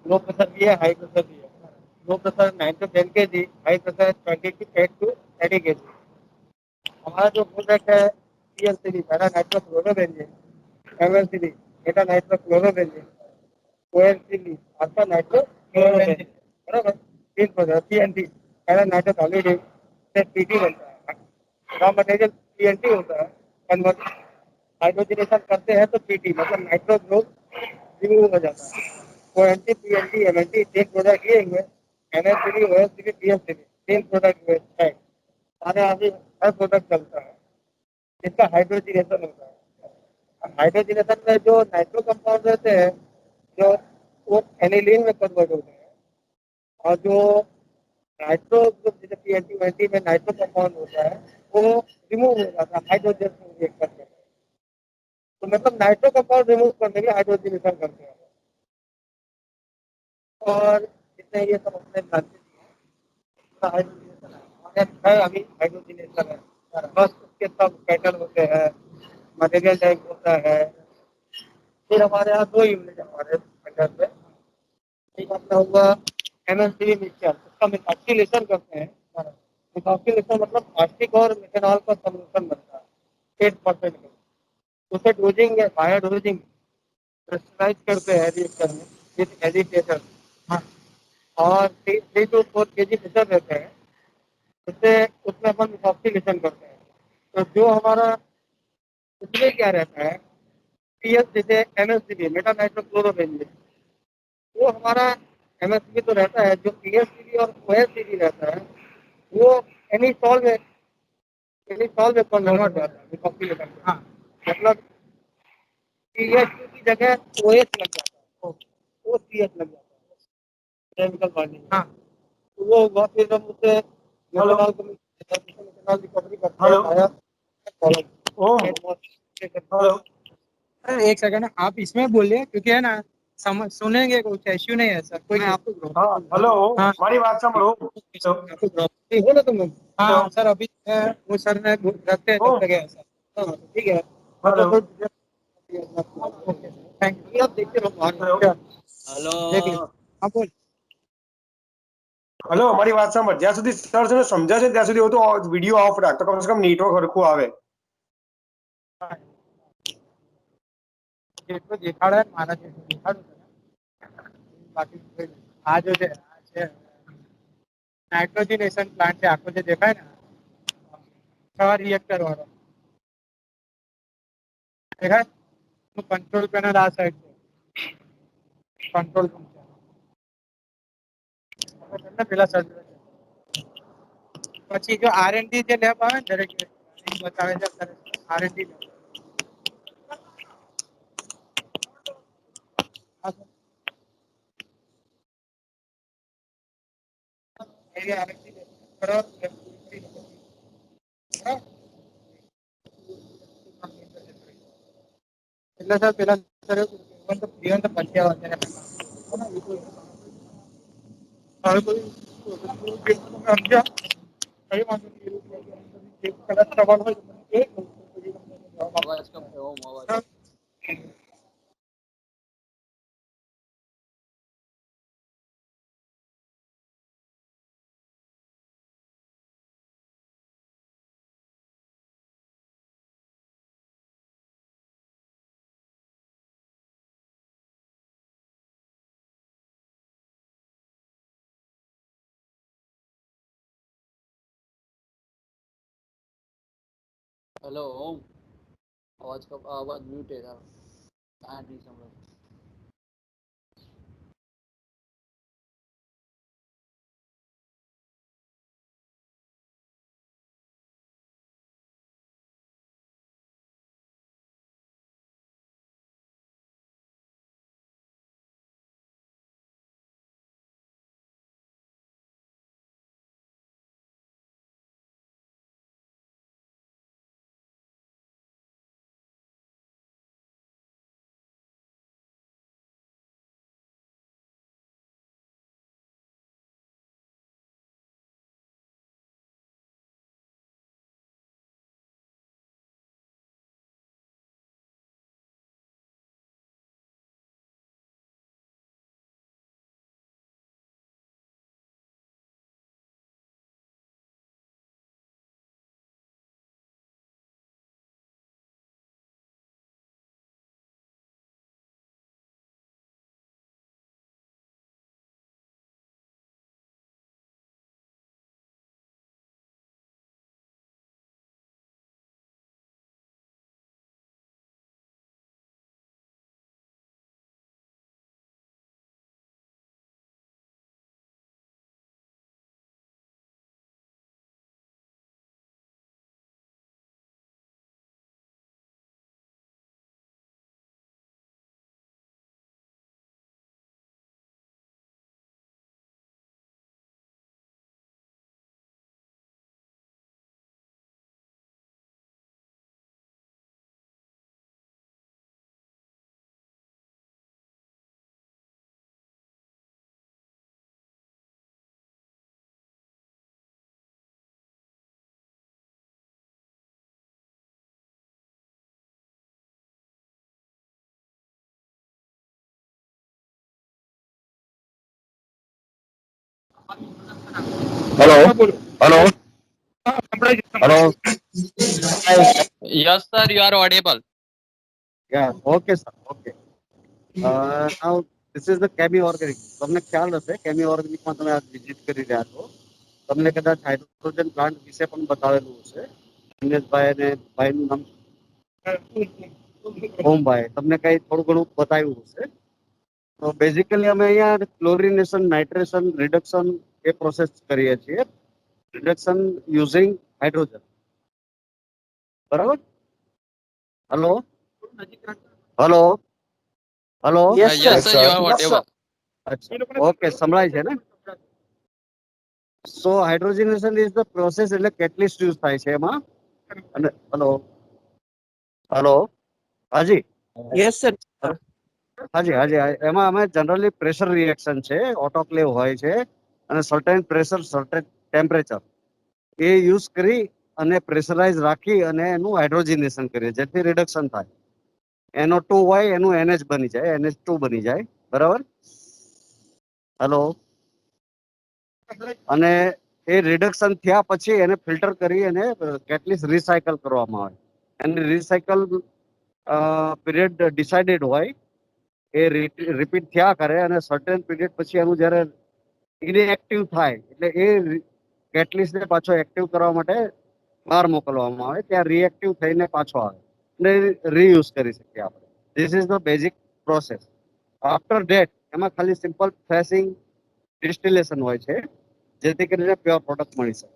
[SPEAKER 2] लो प्रेशर भी है हाई प्रेशर भी है. Low pressure 9 to 10 kg, high pressure 28 to 30 kg. हमारा जो प्रोडक्ट है PLCD para nitrochlorobenzene, MLCD beta nitrochlorobenzene, OLCD alpha nitrochlorobenzene, बराबर. तीन प्रोडक्ट पीएनटी पैरा नाइट्रो पॉलीडीन से पीटी बनता है. रॉ मटेरियल पीएनटी होता है. कन्वर्ट हाइड्रोजनेशन करते हैं तो पीटी मतलब नाइट्रो ग्रुप रिमूव हो जाता है. ओएनटी पीएनटी एमएनटी तीन प्रोडक्ट ये हुए. एमएलसीडी ओएलसीडी पीएलसीडी तीन प्रोडक्ट हुए है. हमारे अभी हर प्रोडक्ट चलता है जिसका हाइड्रोजनेशन होता है. हाइड्रोजनेशन में जो नाइट्रो कंपाउंड रहते हैं जो वो एनिलीन में कन्वर्ट होते हैं और जो नाइट्रो जैसे पीएनटी में नाइट्रो कंपाउंड होता है वो रिमूव हो जाता है हाइड्रोजन रिएक्ट करके. तो मतलब नाइट्रो कंपाउंड रिमूव करने के लिए हाइड्रोजनेशन करते हैं. और जितने ये सब अपने हाइड्रोजनेशन है अभी हाइड्रोजनेशन है. बस उसके सब कैटल होते हैं मटेरियल टैंक होता है. फिर हमारे यहाँ दो यूनिट हमारे अंडर में. एक अपना हुआ एमएनसीबी मिक्सचर उसका मिथॉक्सिलेशन करते हैं. मिथॉक्सिलेशन मतलब प्लास्टिक और मिथेनॉल का सॉल्यूशन बनता है 8% में. उसे डोजिंग है बायो डोजिंग प्रेशराइज करते हैं रिएक्टर में विथ एजिटेटर. हाँ और 3 to 4 kg प्रेशर रहते हैं. उससे उसमें अपन मिथॉक्सिलेशन करते हैं. तो जो हमारा उसमें क्या रहता है पीएस जैसे एमएससीबी मेटा नाइट्रोक्लोरोबेंजीन वो हमारा एमएससीबी तो रहता है. जो पीएससीबी और ओएससीबी रहता है वो एनी सॉल्व में कन्वर्ट हो जाता है मिथॉक्सिलेशन. हाँ मतलब पीएस की जगह ओएस लग जाता है. वो सीएस लग जाता है केमिकल बॉन्डिंग. हाँ तो वो हुआ फिर हम उसे मिथेनॉल को मिथेनॉल रिकवरी करते हैं. हेलो
[SPEAKER 4] अरे एक सेकंड आप इसमें बोलिए क्योंकि है ना समझ सुनेंगे कुछ इश्यू नहीं है सर कोई. आपको
[SPEAKER 2] हाँ हेलो
[SPEAKER 4] हाँ
[SPEAKER 2] मारी बात साંભળો.
[SPEAKER 4] आपको ड्रॉप हो ना तुम लोग. हाँ सर अभी वो सर ने रखते हैं तब तक है सर. हाँ ठीक है
[SPEAKER 2] हेलो
[SPEAKER 4] थैंक यू. आप देखते रहो
[SPEAKER 9] હલો
[SPEAKER 4] देख लो. हाँ बोल
[SPEAKER 2] हेलो મારી વાત સાંભળ. જ્યાં સુધી સર તને સમજાશે ત્યાં સુધી હું તો વિડિયો ઓફ રાખ તો કમ से कम નેટવર્ક હરખું આવે.
[SPEAKER 4] જેટલું દેખાડે મારા જેટલું દેખાડું બાકી આ જો છે નાઇટ્રોજનેશન પ્લાન્ટ છે આખો જે દેખાય ને 6 રિએક્ટર વાળો દેખાય. કંટ્રોલ પેનલ આ સાઈડ છે. કંટ્રોલ રૂમ છે પેલા સાઈડ પછી જો R&D જે લેબ આવે ને દરેક બતાવે છે R&D લેબ. એટલે સર પેલા સર જીવન તો 55 હવે કોઈ તમે સમજ્યા કઈ વાંધો નહીં એવું એક કદાચ સવાલ હોય તો મને કહે.
[SPEAKER 5] અવાજ કપાય ઓમ અવાજ. હેલો ઓમ અવાજ મ્યુટ છે તારો. આ નહીં સંભળાય.
[SPEAKER 10] હેલો હેલો
[SPEAKER 1] હા, સંભળાય છે,
[SPEAKER 10] hello
[SPEAKER 9] Yes, sir, you are audible.
[SPEAKER 2] Yeah, okay, sir. Okay. Now this is the Chemi Organic. તમને ખ્યાલ હશે કેમી ઓર્ગેનિકમાં તમે આ વિઝિટ કરી રહ્યા છો. તમને કદાચ હાઇડ્રોજન પ્લાન્ટ વિશે પણ બતાવેલું હશે. દિનેશભાઈ અને ભાઈનું નામ ઓમભાઈ તમને કઈ થોડું ઘણું બતાવ્યું હશે. તો બેઝિકલી અમે અહીંયા ક્લોરિનેશન નાઇટ્રેશન રિડક્શન એ પ્રોસેસ કરીએ છીએ. Reduction using hydrogen. બરાબર. Hello hello hello.
[SPEAKER 9] Yes,
[SPEAKER 10] Yes,
[SPEAKER 9] sir,
[SPEAKER 10] sir.
[SPEAKER 9] you are audible.
[SPEAKER 2] અચ્છા ઓકે સંભળાય છે ને. So hydrogenation is the process એટલે કેટલિસ્ટ યુઝ થાય છે એમાં. અને હલો હલો હાજી
[SPEAKER 4] યસ સર.
[SPEAKER 2] હાજી હાજી એમાં અમે જનરલી પ્રેશર રિએક્શન છે ઓટોક્લેવ હોય છે અને સર્ટેન પ્રેશર સર્ટેન ટેમ્પરેચર એ યુઝ કરી અને પ્રેશરાઇઝ રાખી અને એનું હાઇડ્રોજનેશન કરીએ જેથી રિડક્શન થાય. NO2 હોય એનું NH બની જાય NH2 બની જાય. બરાબર. હલો. અને એ રિડક્શન થયા પછી એને ફિલ્ટર કરી અને કેટલીસ્ટ રિસાયકલ કરવામાં આવે. એની રિસાયકલ પીરિયડ ડિસાઇડેડ હોય. એ રિપીટ થયા કરે અને સર્ટેન પીરિયડ પછી એનું જ્યારે ઇનએક્ટિવ થાય એટલે એ કેટલિસ્ટને પાછો એક્ટિવ કરવા માટે બહાર મોકલવામાં આવે. ત્યાં રિએક્ટિવ થઈને પાછો આવે અને રીયુઝ કરી શકીએ આપણે. This is the basic process. After date એમાં ખાલી સિમ્પલ ફ્રેશિંગ ડિસ્ટિલેશન હોય છે જેથી કરીને પ્યોર પ્રોડક્ટ મળી શકે.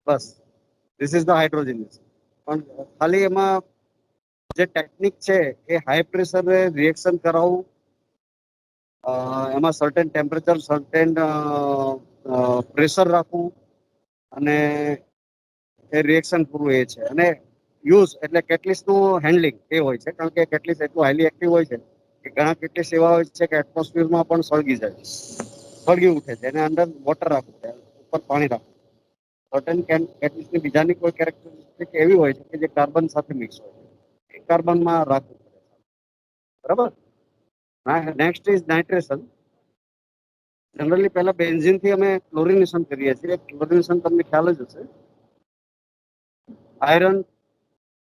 [SPEAKER 2] બસ ધીસ ઇઝ ધ હાઇડ્રોજનેશન. પણ ખાલી એમાં જે ટેકનિક છે એ હાઈ પ્રેશરે રિએક્શન કરાવવું, એમાં સર્ટેન ટેમ્પરેચર સર્ટેન પ્રેશર રાખવું અને એ રિએક્શન પૂરું એ છે. અને યુઝ એટલે કેટલિસ્ટનું હેન્ડલિંગ એ હોય છે, કારણ કે કેટલિસ્ટ એટલું હાઈલી એક્ટિવ હોય છે કે ઘણા કેટલિસ્ટ એવા હોય છે કે એટમોસ્ફિયરમાં પણ સળગી જાય છે, સળગી ઉઠે છે. એને અંદર વોટર રાખવું પડે, ઉપર પાણી રાખવું. સર્ટેન કેટલિસ્ટની બીજાની કોઈ કેરેક્ટરિસ્ટિક એવી હોય છે કે જે કાર્બન સાથે મિક્સ હોય છે, એ કાર્બનમાં રાખવું પડે. બરાબર. Next is nitration. જનરલી પહેલા બેન્ઝિન થી અમે ક્લોરિનેશન કરીએ છીએ. ક્લોરિનેશન તમને ખ્યાલ જ હશે. Iron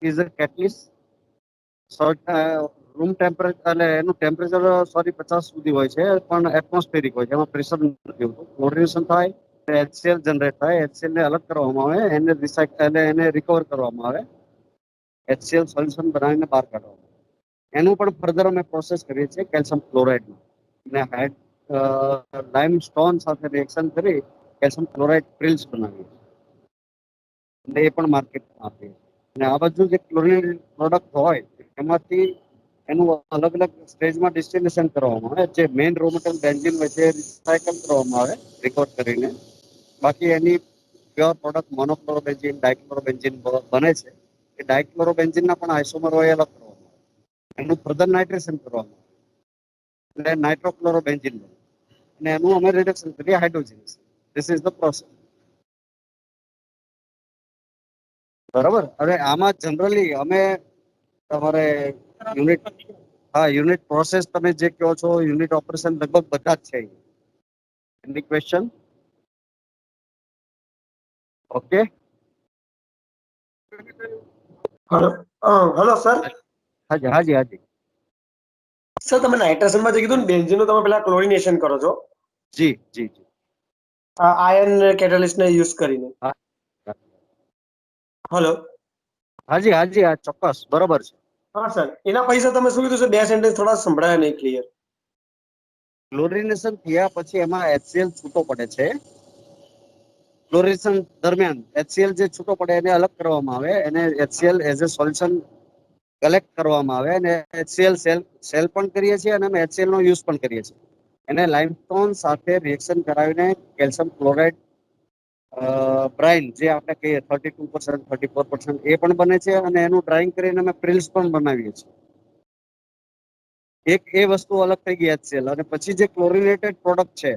[SPEAKER 2] is a catalyst. Room temperature એટલે એનું ટેમ્પરેચર 50 સુધી હોય છે, પણ એટમોસ્ફેરિક હોય છે, એમાં પ્રેશર નથી હોતું. ક્લોરિનેશન થાય HCl જનરેટ થાય. HCl ને અલગ કરવામાં આવે, એને રિસાયકલ એટલે એને રિકવર કરવામાં આવે, HCl સોલ્યુશન બનાવીને બહાર કાઢવામાં આવે. એનું પણ ફર્ધર અમે પ્રોસેસ કરીએ છીએ કેલ્શિયમ ક્લોરાઇડમાં, અને લાઇમ સ્ટોન સાથે રિએક્શન કરી કેલ્શિયમ ક્લોરાઇડ પ્રિલ્સ બનાવીએ છીએ, એ પણ માર્કેટમાં આપીએ છીએ. અને આ બધું જે ક્લોરિન પ્રોડક્ટ હોય એમાંથી એનું અલગ અલગ સ્ટેજમાં ડિસ્ટિલેશન કરવામાં આવે. જે મેઇન રો મટીરિયલ બેન્ઝિન હોય છે રિસાયકલ કરવામાં આવે રિકવર કરીને. બાકી એની પ્યોર પ્રોડક્ટ મોનોક્લોરોબેન્ઝિન, ડાયક્લોરોબેન્ઝિન બને છે. એ ડાયક્લોરોબેન્ઝિનના પણ આઇસોમર હોય અલગ કરવામાં આવે, એનું ફર્ધર નાઇટ્રેશન કરવામાં આવે એટલે નાઇટ્રોક્લોરોબેન્ઝિન બને, અને એનું અમે રિડક્શન કરીએ hydrogenation. This is the process. બરાબર. હવે આમાં જનરલી અમે તમારે યુનિટ, હા, યુનિટ પ્રોસેસ તમે જે કહો છો, યુનિટ ઓપરેશન લગભગ બધા જ છે. Any question? Okay.
[SPEAKER 11] Hello sir.
[SPEAKER 2] હાજી હાજી હાજી.
[SPEAKER 11] સર તમે નાઇટ્રેશનમાં જે કીધું ને બેન્ઝીનનું તમે પેલા ક્લોરિનેશન કરો છો
[SPEAKER 2] જી જી જી.
[SPEAKER 11] આયર્ન કેટાલિસ્ટ ને યુઝ કરીને.
[SPEAKER 2] હા
[SPEAKER 11] હલો.
[SPEAKER 2] હાજી હાજી, હા ચોક્કસ, બરોબર છે.
[SPEAKER 11] હા સર, એના પૈસા તમે શું કીધું છે? બે સેન્ટેન્સ થોડા સંભળાયા નહીં ક્લિયર.
[SPEAKER 2] ક્લોરિનેશન થયા પછી એમાં HCl છૂટો પડે છે. ક્લોરિનેશન દરમિયાન HCl જે છૂટો પડે એને અલગ કરવામાં આવે, એને HCl as a solution collect કરવામાં આવે, અને HCl સેલ પણ કરીએ છીએ, અને અમે HCl નો યુઝ પણ કરીએ છીએ. એને લાઇમસ્ટોન સાથે રિએક્શન કરાવીને કેલ્શિયમ ક્લોરાઇડ બ્રાઇન, જે આપણે કહીએ 32%, 34%, એ પણ બને છે, અને એનું ડ્રાઇંગ કરીને અમે પ્રિલ્સ પણ બનાવીએ છીએ. એક એ વસ્તુ અલગ થઈ ગઈ HCl. અને પછી જે ક્લોરિનેટેડ પ્રોડક્ટ છે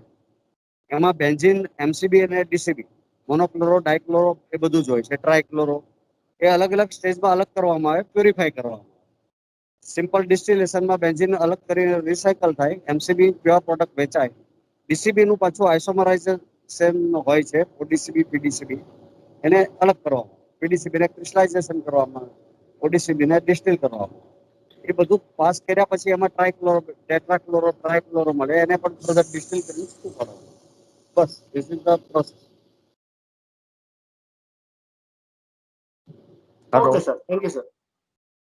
[SPEAKER 2] એમાં બેન્ઝિન, MCB અને DCB, મોનોક્લોરો, ડાયક્લોરો, એ બધું જ હોય છે, ટ્રાયક્લોરો, એ અલગ અલગ સ્ટેજમાં અલગ કરવામાં આવે, પ્યુરિફાય કરવામાં આવે. સિમ્પલ ડિસ્ટિલેશનમાં બેન્ઝિન અલગ કરીને રિસાયકલ થાય, MCB પ્યોર પ્રોડક્ટ વેચાય, DCB નું પાછું આઇસોમરાઇઝેશન હોય છે, ODCB, PDCB, એને અલગ કરવામાં આવે. PDCB ને ક્રિસ્ટલાઇઝેશન કરવામાં આવે, ODCB ને ડિસ્ટિલ કરવામાં આવે. એ બધું પાસ કર્યા પછી એમાં ટ્રાયક્લોરો, ટેટ્રાક્લોરો, ટ્રાયક્લોરો મળે, એને પણ ફર્ધર ડિસ્ટિલ કરીને શું કરવાનું. બસ this is the process.
[SPEAKER 11] Okay sir, thank you sir.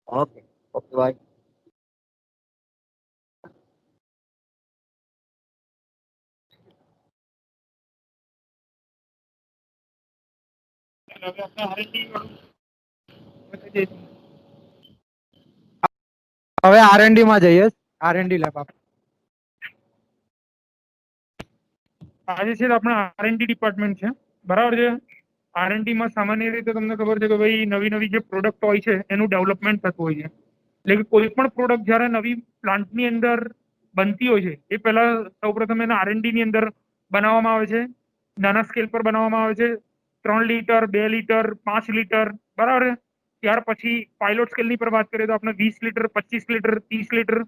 [SPEAKER 2] Okay okay, bye.
[SPEAKER 1] હવે આપણે R&D વાળું બતાવી દઈએ.
[SPEAKER 4] હવે R&D માં જઈએ. R&D લેબ
[SPEAKER 1] આજે છે આપણે R&D ડિપાર્ટમેન્ટ છે, બરાબર છે. R&D માં સામાન્ય રીતે તમને ખબર છે કે ભાઈ નવી નવી જે પ્રોડક્ટ હોય છે એનું ડેવલપમેન્ટ થતું હોય છે. એટલે કે કોઈ પણ પ્રોડક્ટ જ્યારે નવી પ્લાન્ટની અંદર બનતી હોય છે એ પહેલા સૌપ્રથમ એને R&D ની અંદર બનાવવામાં આવે છે. નાના સ્કેલ પર બનાવવામાં આવે છે, 3 લીટર, 2 લીટર, 5 લીટર, બરાબર છે. ત્યાર પછી પાયલોટ સ્કેલની પર વાત કરીએ તો આપણે 20 લીટર, 25 લીટર, 30 લીટર,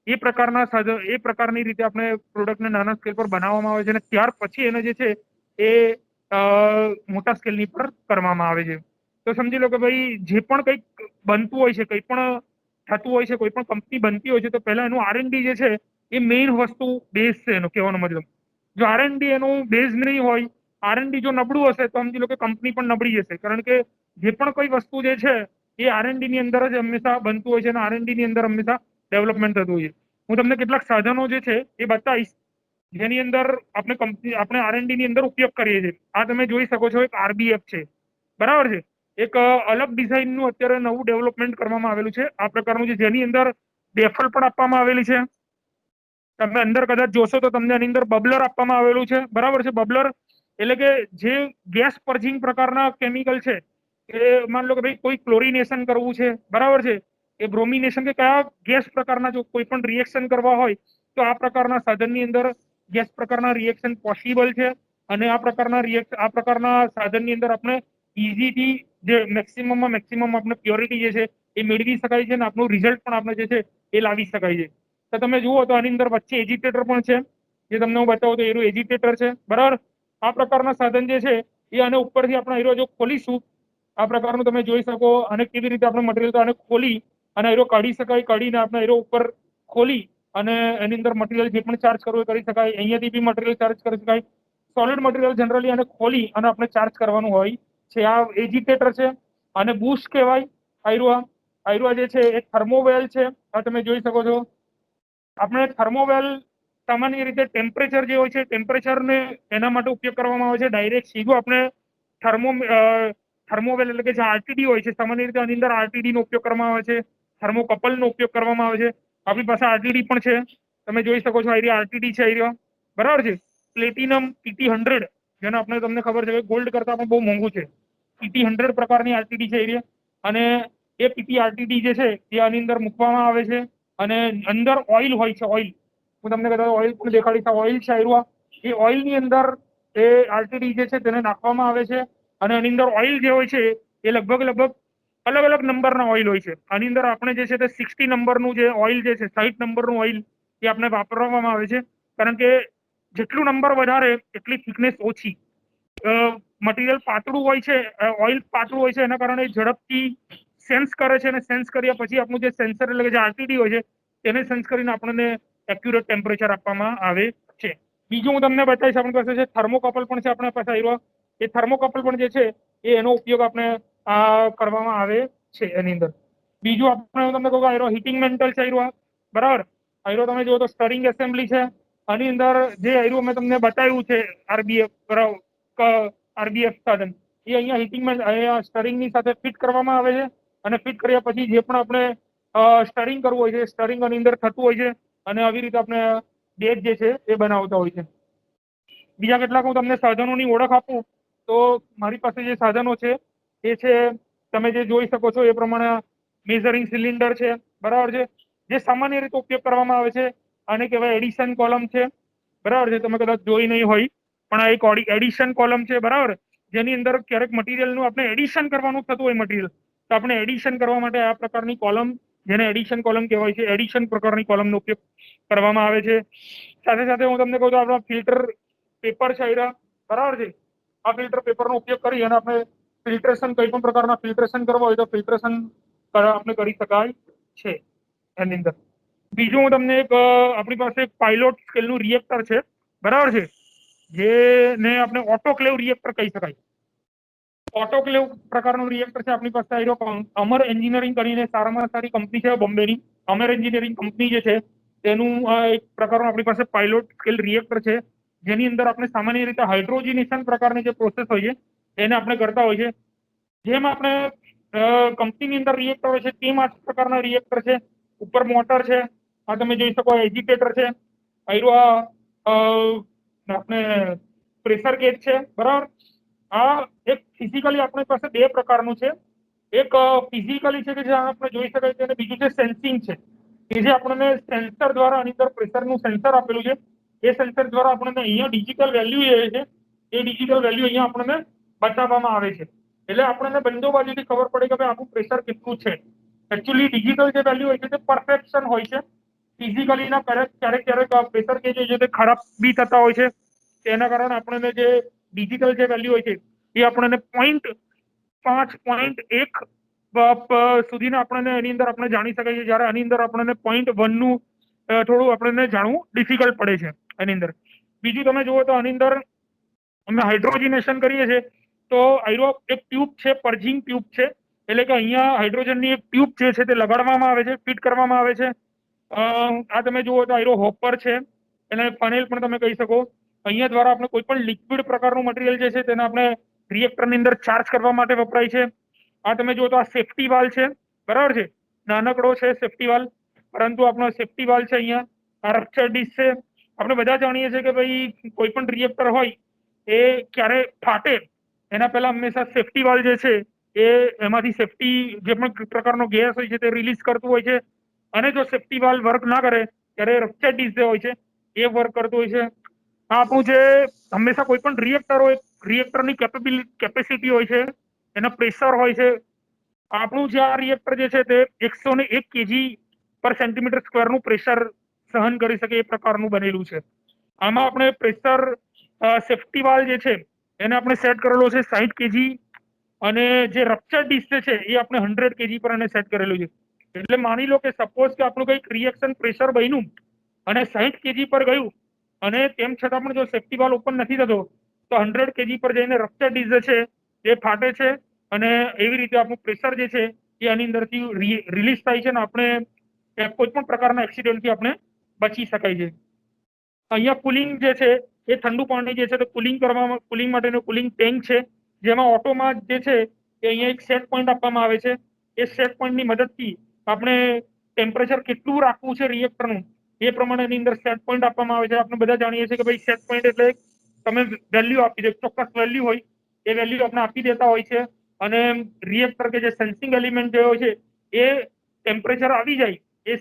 [SPEAKER 1] એ પ્રકારની રીતે આપણે પ્રોડક્ટને નાના સ્કેલ પર બનાવવામાં આવે છે, અને ત્યાર પછી એને જે છે એ મોટા સ્કેલની પર કરવામાં આવે છે. તો સમજી લો કે ભાઈ જે પણ કંઈક બનતું હોય છે, કંઈ પણ થતું હોય છે, કોઈ પણ કંપની બનતી હોય છે, તો પહેલા એનું R&D જે છે એ મેઇન વસ્તુ બેઝ છે એનો, કહેવાનો મતલબ. જો R&D એનું બેઝ નહીં હોય, R&D જો નબળું હશે તો સમજી લો કે કંપની પણ નબળી જશે, કારણ કે જે પણ કોઈ વસ્તુ જે છે એ R&D ની અંદર જ હંમેશા બનતું હોય છે, અને R&D ની અંદર હંમેશા ડેવલપમેન્ટ થતું હોય છે. હું તમને કેટલાક સાધનો જે છે એ બતાવીશ જેની અંદર આપણે R&D ની અંદર ઉપયોગ કરીએ છીએ. આ તમે જોઈ શકો છો, એક RBF છે, બરાબર છે. એક અલગ ડિઝાઇનનું અત્યારે નવું ડેવલપમેન્ટ કરવામાં આવેલું છે આ પ્રકારનું છે, જેની અંદર બેફલ પણ આપવામાં આવેલી છે. તમે અંદર કદાચ જોશો તો તમને આની અંદર બબલર આપવામાં આવેલું છે. બરાબર છે. બબલર એટલે કે જે ગેસ પર્જિંગ પ્રકારના કેમિકલ છે, એ માન લો કે ભાઈ કોઈ ક્લોરિનેશન કરવું છે, બરાબર છે, એ બ્રોમિનેશન કે કયા ગેસ પ્રકારના જો કોઈ પણ રિએક્શન કરવા હોય તો આ પ્રકારના સાધનની અંદર ગેસ પ્રકારના રિએક્શન પોસિબલ છે. અને આ પ્રકારના સાધનની અંદર આપણે ઇઝીથી જે મેક્સિમમમાં મેક્સિમમ આપણે પ્યોરિટી જે છે એ મેળવી શકાય છે અને આપણું રિઝલ્ટ પણ આપણે જે છે એ લાવી શકાય છે. તો તમે જુઓ તો આની અંદર વચ્ચે એજિટેટર પણ છે, જે તમને હું બતાવું તો એનું એજિટેટર છે. બરાબર. આ પ્રકારના સાધન જે છે એ આને ઉપરથી આપણે એરો જો ખોલીશું આ પ્રકારનું તમે જોઈ શકો, અને કેવી રીતે આપણે મટીરિયલ તો આને ખોલી અને એરો કાઢી શકાય, કાઢીને આપણે એરો ઉપર ખોલી અને એની અંદર મટીરિયલ જે પણ ચાર્જ કરવું એ કરી શકાય. અહીંયાથી બી મટીરિયલ ચાર્જ કરી શકાય. સોલિડ મટીરિયલ જનરલી આને ખોલી અને આપણે ચાર્જ કરવાનું હોય છે. આ એજિટેટર છે અને બુશ કહેવાય. આયરુઆ જે છે એ થર્મોવેલ છે. આ તમે જોઈ શકો છો. આપણે થર્મોવેલ સામાન્ય રીતે ટેમ્પરેચર જે હોય છે ટેમ્પરેચરને એના માટે ઉપયોગ કરવામાં આવે છે. ડાયરેક્ટ સીધું આપણે થર્મોવેલ એટલે કે જે આરટીડી હોય છે, સામાન્ય રીતે આની અંદર આરટીડી નો ઉપયોગ કરવામાં આવે છે. થર્મોકપલ નો ઉપયોગ કરવામાં આવે છે. આપણી પાસે આરટીડી પણ છે, તમે જોઈ શકો છો. આરટીડી છે આયરો. બરાબર છે. પ્લેટિનમ PT100 જેને આપણે તમને ખબર છે કે ગોલ્ડ કરતા પણ બહુ મોંઘું છે. PT100 પ્રકારની આરટીડી છે એરિયા. અને એ પીટી આરટીડી જે છે એ આની અંદર મૂકવામાં આવે છે અને અંદર ઓઇલ હોય છે. ઓઇલ હું તમને કદાચ ઓઇલ પણ દેખાડીશ. ઓઇલ છે આયરુઆ. એ ઓઇલ ની અંદર એ આરટીડી જે છે તેને નાખવામાં આવે છે અને એની અંદર ઓઇલ જે હોય છે એ લગભગ અલગ અલગ નંબરના ઓઇલ હોય છે. આની અંદર આપણે જે છે તે 60 નંબરનું જે ઓઇલ જે છે 60 નંબરનું ઓઇલ એ આપણે વાપરવામાં આવે છે. કારણ કે જેટલું નંબર વધારે એટલી થિકનેસ ઓછી. મટીરિયલ પાતળું હોય છે, ઓઇલ પાતળું હોય છે, એના કારણે ઝડપથી સેન્સ કરે છે અને સેન્સ કર્યા પછી આપણું જે સેન્સર એટલે કે જે આરટીડી હોય છે તેને સેન્સ કરીને આપણને એક્યુરેટ ટેમ્પરેચર આપવામાં આવે છે. બીજું હું તમને બતાવીશ. આપણી પાસે છે થર્મોકપલ પણ છે આપણા પાસે આયરો. એ થર્મોકપલ પણ જે છે એ એનો ઉપયોગ આપણે કરવામાં આવે છે એની અંદર. બીજું આપણે હું તમને કહું આયરો હીટિંગ મેન્ટલ છે આયરો. બરાબર. આયરો તમે જુઓ તો સ્ટરિંગ એસેમ્બલી છે. આની અંદર જે આયરો મેં તમને બતાવ્યું છે આરબીએફ સાધન એ અહીંયા હીટિંગ સ્ટરિંગની સાથે ફિટ કરવામાં આવે છે. અને ફિટ કર્યા પછી જે પણ આપણે સ્ટરિંગ કરવું હોય છે સ્ટરિંગ આની અંદર થતું હોય છે અને આવી રીતે આપણે બેગ જે છે એ બનાવતા હોય છે. બીજા કેટલાક હું તમને સાધનોની ઓળખ આપું તો મારી પાસે જે સાધનો છે એ છે તમે જે જોઈ શકો છો એ પ્રમાણે મેઝરિંગ સિલિન્ડર છે. બરાબર છે. જે સામાન્ય રીતે ઉપયોગ કરવામાં આવે છે આને કહેવાય એડિશન કોલમ છે. બરાબર છે. તમે કદાચ જોઈ નહીં હોય પણ આ એક એડિશન કોલમ છે. બરાબર. જેની અંદર ક્યારેક મટીરિયલનું આપણે એડિશન કરવાનું થતું હોય મટીરિયલ તો આપણે એડિશન કરવા માટે આ પ્રકારની કોલમ જેને એડિશન કોલમ કહેવાય છે એડિશન પ્રકારની કોલમનો ઉપયોગ કરવામાં આવે છે. સાથે સાથે હું તમને કહું તો આપણા ફિલ્ટર પેપર છે આયરા. બરાબર છે. આ ફિલ્ટર પેપરનો ઉપયોગ કરી અને આપણે ફિલ્ટ્રેશન કોઈ પણ પ્રકારના ફિલ્ટ્રેશન કરવા હોય તો ફિલ્ટ્રેશન આપણે કરી શકાય છે એની અંદર. બીજું હું તમને એક આપણી પાસે એક પાયલોટ સ્કેલનું રિએક્ટર છે. બરાબર છે. જેને આપણે ઓટોક્લેવ રિએક્ટર કહી શકાય. ઓટોક્લેવ પ્રકારનું રિએક્ટર છે આપણી પાસે આયરો. અમર એન્જિનિયરિંગ કરીને સારામાં સારી કંપની છે બોમ્બેની. અમર એન્જિનિયરિંગ કંપની જે છે તેનું એક પ્રકારનું આપણી પાસે પાયલોટ સ્કેલ રિએક્ટર છે. જેની અંદર આપણે સામાન્ય રીતે હાઇડ્રોજનેશન પ્રકારની જે પ્રોસેસ હોય છે એને આપણે કરતા હોય છે. જેમ આપણે કંપનીની અંદર રિએક્ટર હોય છે તેમ આ પ્રકારના રિએક્ટર છે. ઉપર મોટર છે. આ તમે જોઈ શકો એજિટેટર છે આયરો. આપણે પ્રેશર ગેજ છે. બરાબર. આ એક ફિઝિકલી આપણી પાસે બે પ્રકારનું છે. એક ફિઝિકલી છે કે જે આપણે જોઈ શકાય છે અને બીજું છે સેન્સિંગ છે કે જે આપણને સેન્સર દ્વારા આની અંદર પ્રેશરનું સેન્સર આપેલું છે. એ સેન્સર દ્વારા આપણને અહીંયા ડિજિટલ વેલ્યુ એ છે એ ડિજિટલ વેલ્યુ અહીંયા આપણને બતાવવામાં આવે છે. એટલે આપણને બંને બાજુથી ખબર પડે કે ભાઈ આપણું પ્રેશર કેટલું છે. એકચ્યુઅલી ડિજિટલ જે વેલ્યુ હોય છે તે પરફેક્શન હોય છે. ફિઝિકલી ના ક્યારેક પ્રેશર કે જે છે તે ખરાબ બી થતા હોય છે. તેના કારણે આપણને જે ડિજિટલ જે વેલ્યુ હોય છે એ આપણને 0.5 0.1 સુધીના આપણને એની અંદર આપણે જાણી શકાય છે. જ્યારે આની અંદર આપણને 0.1 નું થોડું આપણને જાણવું ડિફિકલ્ટ પડે છે એની અંદર. બીજું તમે જુઓ તો આની અંદર અમે હાઇડ્રોજનેશન કરીએ છીએ તો આયરો એક ટ્યુબ છે, પર્જિંગ ટ્યુબ છે. એટલે કે અહીંયા હાઇડ્રોજનની એક ટ્યુબ જે છે તે લગાડવામાં આવે છે, ફિટ કરવામાં આવે છે. આ તમે જુઓ તો આયરો હોપર છે. એને ફનેલ પણ તમે કહી શકો. અહીંયા દ્વારા આપણે કોઈ પણ લિક્વિડ પ્રકારનું મટીરિયલ જે છે તેને આપણે રિએક્ટરની અંદર ચાર્જ કરવા માટે વપરાય છે. આ તમે જુઓ તો આ સેફટી વાલ્વ છે, બરાબર છે, નાનકડો છે સેફટી વાલ્વ, પરંતુ આપણો સેફટી વાલ્વ છે અહીંયા. આ રપ્ચર ડિસ્ક છે. આપણે બધા જાણીએ છીએ કે ભાઈ કોઈ પણ રિએક્ટર હોય એ ક્યારે ફાટે એના પહેલા હંમેશા સેફટી વાલ્વ જે છે એ એમાંથી સેફટી જે પણ પ્રકારનો ગેસ હોય છે તે રિલીઝ કરતું હોય છે. અને જો સેફટી વાલ્વ વર્ક ના કરે ત્યારે રપ્ચર ડિસ્ક જે હોય છે એ વર્ક કરતું હોય છે. આ આપણું જે હંમેશા કોઈ પણ રિએક્ટર હોય, રિએક્ટરની કેપેસિટી હોય છે, એના પ્રેશર હોય છે. આપણું જે આ રિએક્ટર જે છે તે 101 kg પર સેન્ટીમીટર સ્ક્વેરનું પ્રેશર સહન કરી શકે એ પ્રકારનું બનેલું છે. આમાં આપણે પ્રેશર સેફટી વાલ્વ જે છે એને આપણે સેટ કરેલો છે 60 kg, અને જે રપ્ચર ડિસ્ક છે એ આપણે 100 kg પર એને સેટ કરેલું છે. એટલે માની લો કે સપોઝ કે આપણું કંઈક રિએક્શન પ્રેશર બન્યું અને 60 kg પર ગયું અને તેમ છતાં પણ જો સેફટી વાલ્વ ઓપન નથી થતો તો 100 kg પર જઈને રપ્ચર ડિસ્ક જે છે એ ફાટે છે, અને એવી રીતે આપણું પ્રેશર જે છે એ આની અંદરથી રિલીઝ થાય છે, અને આપણે કોઈ પણ પ્રકારના એક્સિડન્ટથી આપણે બચી શકાય છે. અહીંયા કુલિંગ જે છે એ ઠંડુ પાણી જે છે તે કુલિંગ માટેનું કુલિંગ ટેન્ક છે, જેમાં ઓટોમાં જે છે એ અહીંયા એક સેટ પોઈન્ટ આપવામાં આવે છે. એ સેટ પોઈન્ટની મદદથી આપણે ટેમ્પરેચર કેટલું રાખવું છે રિએક્ટરનું એ પ્રમાણેની અંદર સેટ પોઈન્ટ આપવામાં આવે છે. આપણે બધા જાણીએ છીએ કે ભાઈ સેટ પોઈન્ટ એટલે તમે વેલ્યુ આપી દો, ચોક્કસ વેલ્યુ હોય એ વેલ્યુ આપણે આપી દેતા હોય છે, અને રિએક્ટર કે જે સેન્સિંગ એલિમેન્ટ જે હોય છે એ ટેમ્પરેચર આવી જાય, એ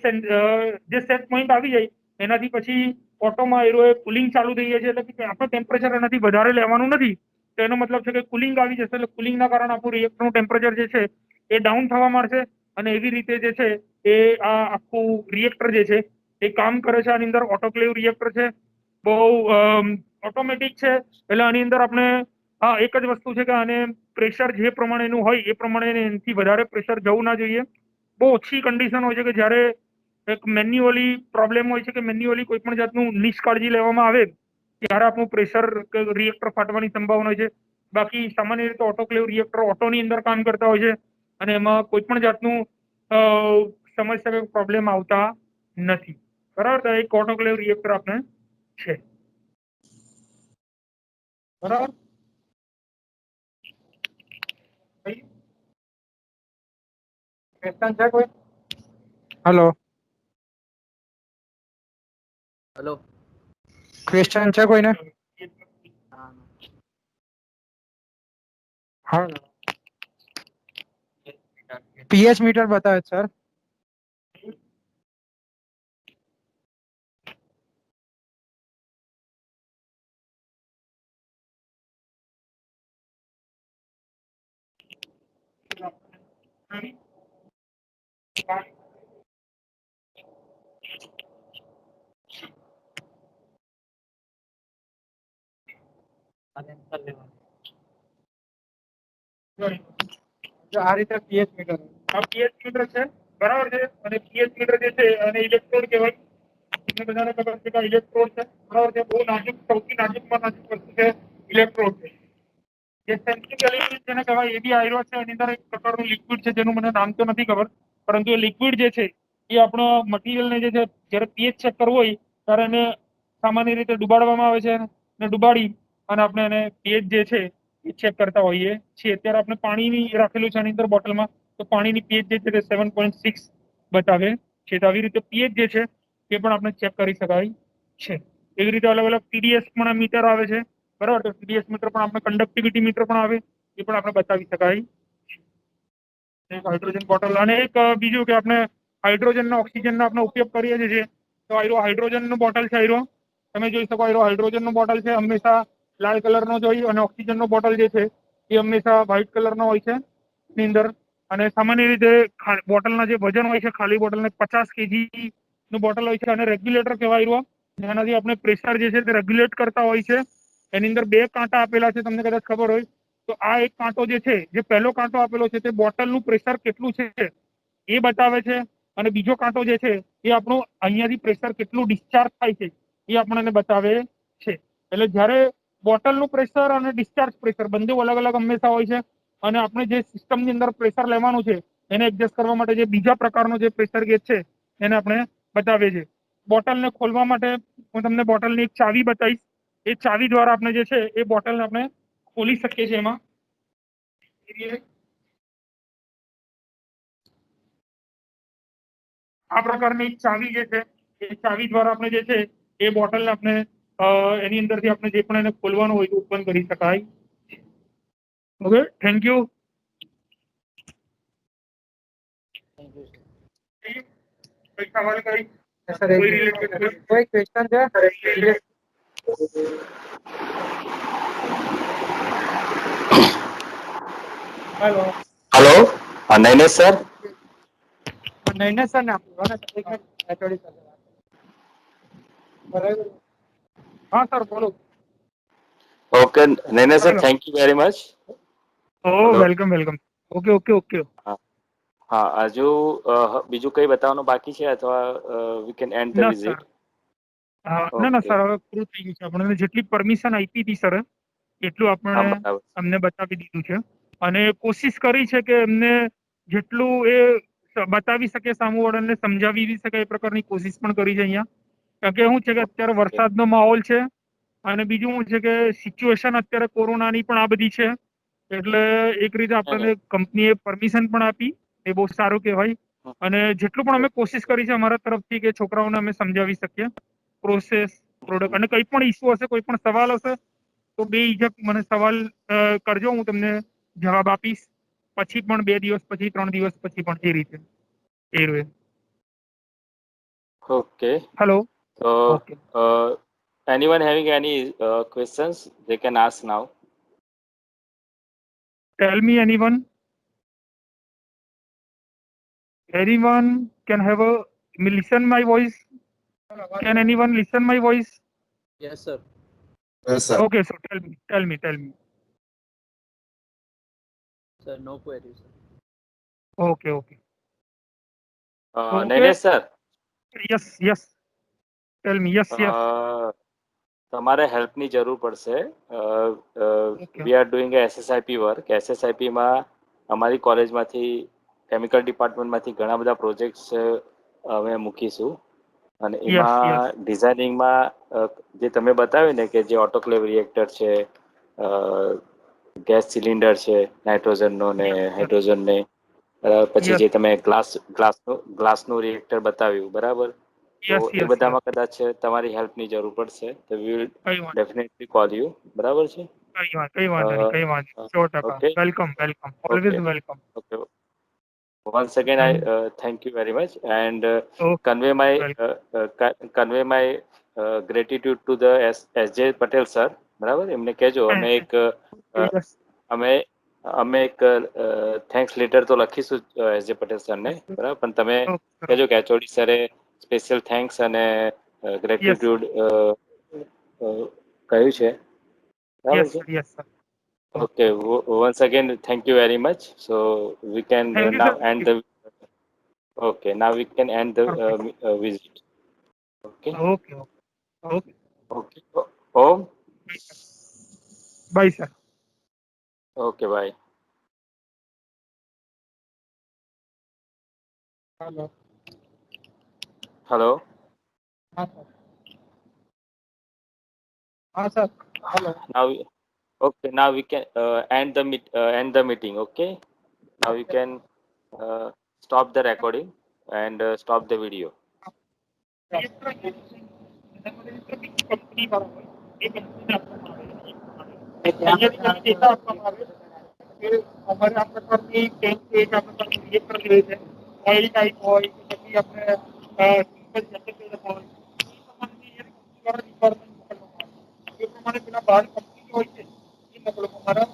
[SPEAKER 1] જે સેટ પોઈન્ટ આવી જાય એનાથી પછી ઓટોમાં એ કુલિંગ ચાલુ થઈ જાય છે. એટલે કે આપણે ટેમ્પરેચર એનાથી વધારે લેવાનું નથી, તો એનો મતલબ છે કે કુલિંગ આવી જશે. એટલે કુલિંગના કારણે આપણું રિએક્ટરનું ટેમ્પરેચર જે છે એ ડાઉન થવા માંડશે, અને એવી રીતે જે છે એ આ આખું રિએક્ટર જે છે એ કામ કરે છે. આની અંદર ઓટોક્લેવ રિએક્ટર છે, બહુ ઓટોમેટિક છે. એટલે આની અંદર આપણે એક જ વસ્તુ છે કે આને પ્રેશર જે પ્રમાણેનું હોય એ પ્રમાણે એનાથી વધારે પ્રેશર જવું ના જોઈએ. બહુ ઓછી કન્ડિશન હોય છે કે જ્યારે એક મેન્યુઅલી પ્રોબ્લેમ હોય છે કે મેન્યુઅલી કોઈ પણ જાતનું નિષ્કાળજી લેવામાં આવે ત્યારે આપણું પ્રેશર રિએક્ટર ફાટવાની સંભાવના હોય છે. બાકી સામાન્ય રીતે ઓટોક્લેવ રિએક્ટર ઓટોની અંદર કામ કરતા હોય છે, અને એમાં કોઈ પણ જાતનું સમસ્યા કે પ્રોબ્લેમ આવતા નથી. બરાબર, તો એક ઓટોક્લેવ રિએક્ટર આપણે છે. બરાબર,
[SPEAKER 4] ક્વેશ્ચન છે કોઈ? હેલો
[SPEAKER 5] હેલો,
[SPEAKER 4] ક્વેશ્ચન છે કોઈને? હા, પીએચ મીટર બતાવે સર. આ રીતે પીએચ મીટર,
[SPEAKER 1] આ પીએચ મીટર છે, બરાબર છે. અને પીએચ મીટર જે છે અને ઇલેક્ટ્રોડ કહેવાય. તમને બધાને ખબર છે કે ઇલેક્ટ્રોડ છે, બરાબર છે. બહુ નાજુક, સૌથી નાજુકમાં નાજુક વસ્તુ છે ઇલેક્ટ્રોડ છે. જે સેન્સિંગ એલિમેન્ટ જેને કહેવાય એ બી આયરો છે. એની અંદર એક પ્રકારનું લિક્વિડ છે જેનું મને નામ તો નથી ખબર, પરંતુ એ લિક્વિડ જે છે એ આપણો મટીરિયલને જે છે જ્યારે પીએચ ચેક કરવું હોય ત્યારે એને સામાન્ય રીતે ડુબાડવામાં આવે છે, અને ડુબાડી અને આપણે એને પીએચ જે છે એ ચેક કરતા હોઈએ છીએ. અત્યારે આપણે પાણીની રાખેલું છે આની અંદર બોટલમાં, તો પાણીની પીએચ જે છે તે 7.6 બતાવે છે. તો આવી રીતે પીએચ જે છે એ પણ આપણે ચેક કરી શકાય છે. એવી રીતે અલગ અલગ ટીડીએસ પણ મીટર આવે છે, બરાબર. તો ટીડીએસ મીટર પણ આપણે કંડક્ટિવિટી મીટર પણ આવે, એ પણ આપણે બતાવી શકાય. એક હાઇડ્રોજન બોટલ, અને એક બીજું કે આપણે હાઇડ્રોજનના ઓક્સિજનનો આપણે ઉપયોગ કરીએ છીએ, તો હાઇડ્રોજનનું બોટલ છે. આયરો તમે જોઈ શકો, હાઇડ્રોજનનું બોટલ છે, હંમેશા લાલ કલરનો જ હોય, અને ઓક્સિજનનો બોટલ જે છે એ હંમેશા વ્હાઇટ કલરનો હોય છે એની અંદર. અને સામાન્ય રીતે બોટલના જે વજન હોય છે, ખાલી બોટલને 50 kg નું બોટલ હોય છે, અને રેગ્યુલેટર કહેવાય. જેનાથી આપણે પ્રેશર જે છે તે રેગ્યુલેટ કરતા હોય છે. એની અંદર 2 કાંટા આપેલા છે, તમને કદાચ ખબર હોય તો. આ એક કાંટો જે છે, જે પહેલો કાંટો આપેલો છે તે બોટલનું પ્રેશર કેટલું છે એ બતાવે છે, અને બીજો કાંટો જે છે એ આપણું અહીંયાથી પ્રેશર કેટલું ડિસ્ચાર્જ થાય છે એ આપણને બતાવે છે. એટલે જ્યારે બોટલનું પ્રેશર અને ડિસ્ચાર્જ પ્રેશર બંને અલગ અલગ હંમેશા હોય છે, અને આપણે જે સિસ્ટમની અંદર પ્રેશર લેવાનું છે એને એડજસ્ટ કરવા માટે જે બીજા પ્રકારનો જે પ્રેશર ગેજ છે એને આપણે બતાવીએ છીએ. બોટલને ખોલવા માટે હું તમને બોટલની એક ચાવી બતાવીશ. એ ચાવી દ્વારા આપણે જે છે એ બોટલને આપણે ખોલી શકીએ છીએ એમાં. મટીરિયલ આ પ્રકારની એક ચાવી જે છે એ ચાવી દ્વારા આપણે જે છે એ બોટલને આપણે એની અંદરથી આપણે જે પણ એને ખોલવાનું હોય તો ઓપન કરી શકાય. Okay, thank you. કોઈ સવાલ કરી
[SPEAKER 4] સર
[SPEAKER 1] કોઈ રિલેટેડ
[SPEAKER 4] કોઈ ક્વેશ્ચન છે? હેલો
[SPEAKER 12] हेलो नैनेश सर
[SPEAKER 4] નહીં સર ને આપણું એક મિનિટ HOD સર બરાબર. હા સર બોલો.
[SPEAKER 12] Okay Nainesh sir
[SPEAKER 1] hello.
[SPEAKER 12] Thank you very much
[SPEAKER 1] ઓ
[SPEAKER 12] hello
[SPEAKER 1] welcome welcome. Okay okay okay.
[SPEAKER 12] હા હજુ બીજું કઈ બતાવવાનું બાકી છે અથવા વી કેન એન્ડ ધ
[SPEAKER 1] ના સર
[SPEAKER 12] વિઝિટ
[SPEAKER 1] ના ના
[SPEAKER 12] ઓકે
[SPEAKER 1] સર હવે પૂરું થઈ ગયું છે. આપણે જેટલી પરમિશન આપી હતી સર એટલું
[SPEAKER 12] હા
[SPEAKER 1] આપણે
[SPEAKER 12] બરાબર
[SPEAKER 1] અમને બતાવી દીધું છે અને કોશિશ કરી છે કે એમને જેટલું એ બતાવી શકે સામેવાળાને સમજાવી બી શકે એ પ્રકારની કોશિશ પણ કરી છે અહીંયા. કારણ કે શું છે કે અત્યારે
[SPEAKER 12] ઓકે
[SPEAKER 1] વરસાદનો માહોલ છે અને બીજું શું છે કે સિચ્યુએશન અત્યારે કોરોનાની પણ આ બધી છે એટલે એક રીતે આપણને કંપનીએ પરમિશન પણ આપી એ બહુ સારું કહેવાય. અને જેટલું પણ અમે કોશિશ કરી છે અમારા તરફથી કે છોકરાઓને અમે સમજાવી શકીએ પ્રોસેસ પ્રોડક્ટ અને કંઈ પણ ઇસ્યુ હશે કોઈ પણ સવાલ હશે તો બે હિજક મને સવાલ કરજો, હું તમને જવાબ આપીશ. પછી પણ 2 દિવસ પછી 3 દિવસ પછી પણ એ રીતે એ રીતે.
[SPEAKER 12] Okay
[SPEAKER 1] hello.
[SPEAKER 12] તો
[SPEAKER 1] okay.
[SPEAKER 12] anyone having any questions they can ask now
[SPEAKER 1] tell me anyone can have a listen my voice. Can anyone listen my voice?
[SPEAKER 5] Yes sir.
[SPEAKER 10] Yes, sir.
[SPEAKER 1] Okay, so tell me.
[SPEAKER 5] Sir no query sir.
[SPEAKER 1] Okay. Okay.
[SPEAKER 12] Nainesh sir
[SPEAKER 1] Yes. Tell me. Yes.
[SPEAKER 12] તમારે હેલ્પની જરૂર પડશે
[SPEAKER 1] Okay.
[SPEAKER 12] We are doing SSIP work એસએસઆઈપીમાં અમારી કોલેજમાંથી chemical ડિપાર્ટમેન્ટમાંથી ઘણા બધા projects અમે મૂકીશું અને
[SPEAKER 1] Yes.
[SPEAKER 12] એમાં ડિઝાઇનિંગમાં જે તમે બતાવ્યું ને કે જે ઓટોક્લેવ રિએક્ટર છે ગેસ સિલિન્ડર છે નાઇટ્રોજનનો ને હાઇડ્રોજનને પછી
[SPEAKER 1] Yes.
[SPEAKER 12] જે તમે ગ્લાસનું રિએક્ટર બતાવ્યું બરાબર તો એ
[SPEAKER 1] Yes.
[SPEAKER 12] બધામાં કદાચ તમારી હેલ્પની જરૂર પડશે તો વી વિલ
[SPEAKER 1] કઈ વાત
[SPEAKER 12] ડેફિનેટલી કોલ યુ બરાબર છે
[SPEAKER 1] કઈ વાંધો નહીં 100%.
[SPEAKER 12] Okay
[SPEAKER 1] welcome
[SPEAKER 12] okay
[SPEAKER 1] always welcome.
[SPEAKER 12] Okay once again I thank you very much and
[SPEAKER 1] okay
[SPEAKER 12] convey my convey my gratitude to the SJ Patel sir બરાબર એમને કહેજો અમે એક અમે એક થેન્ક્સ લેટર તો લખીશું એસજે પટેલ સરને બરાબર પણ તમે કહેજો કે એચઓડી સરે સ્પેશિયલ થેન્ક્સ અને ગ્રેટિટ્યુડ કહ્યું છે બરાબર છે
[SPEAKER 1] yes sir.
[SPEAKER 12] okay once again thank you very much so we can
[SPEAKER 1] Thank you,
[SPEAKER 12] now
[SPEAKER 1] sir.
[SPEAKER 12] end the okay now we can end the visit okay
[SPEAKER 1] Okay.
[SPEAKER 12] okay Om
[SPEAKER 1] Bye, sir.
[SPEAKER 12] okay bye
[SPEAKER 4] hello.
[SPEAKER 12] hello
[SPEAKER 4] હા sir. Hello.
[SPEAKER 12] now okay now we can end the meeting okay now you can stop the recording and stop the video
[SPEAKER 1] company બરાબર એ કંપનીને આપવામાં આવે છે data આપવામાં આવે કે અમારે આ પ્રકારની ટેન્ક છે આ પ્રકારનું રિએક્ટર જોઈએ છે ઓઇલ ટાઈપ હોય કે પછી આપણે સિમ્પલ જનરેટર હોય એ પ્રમાણે રિક્વાયરમેન્ટ મોકલવામાં આવે એ પ્રમાણે પેલા બહાર કંપની હોય છે એ મોકલવામાં મારા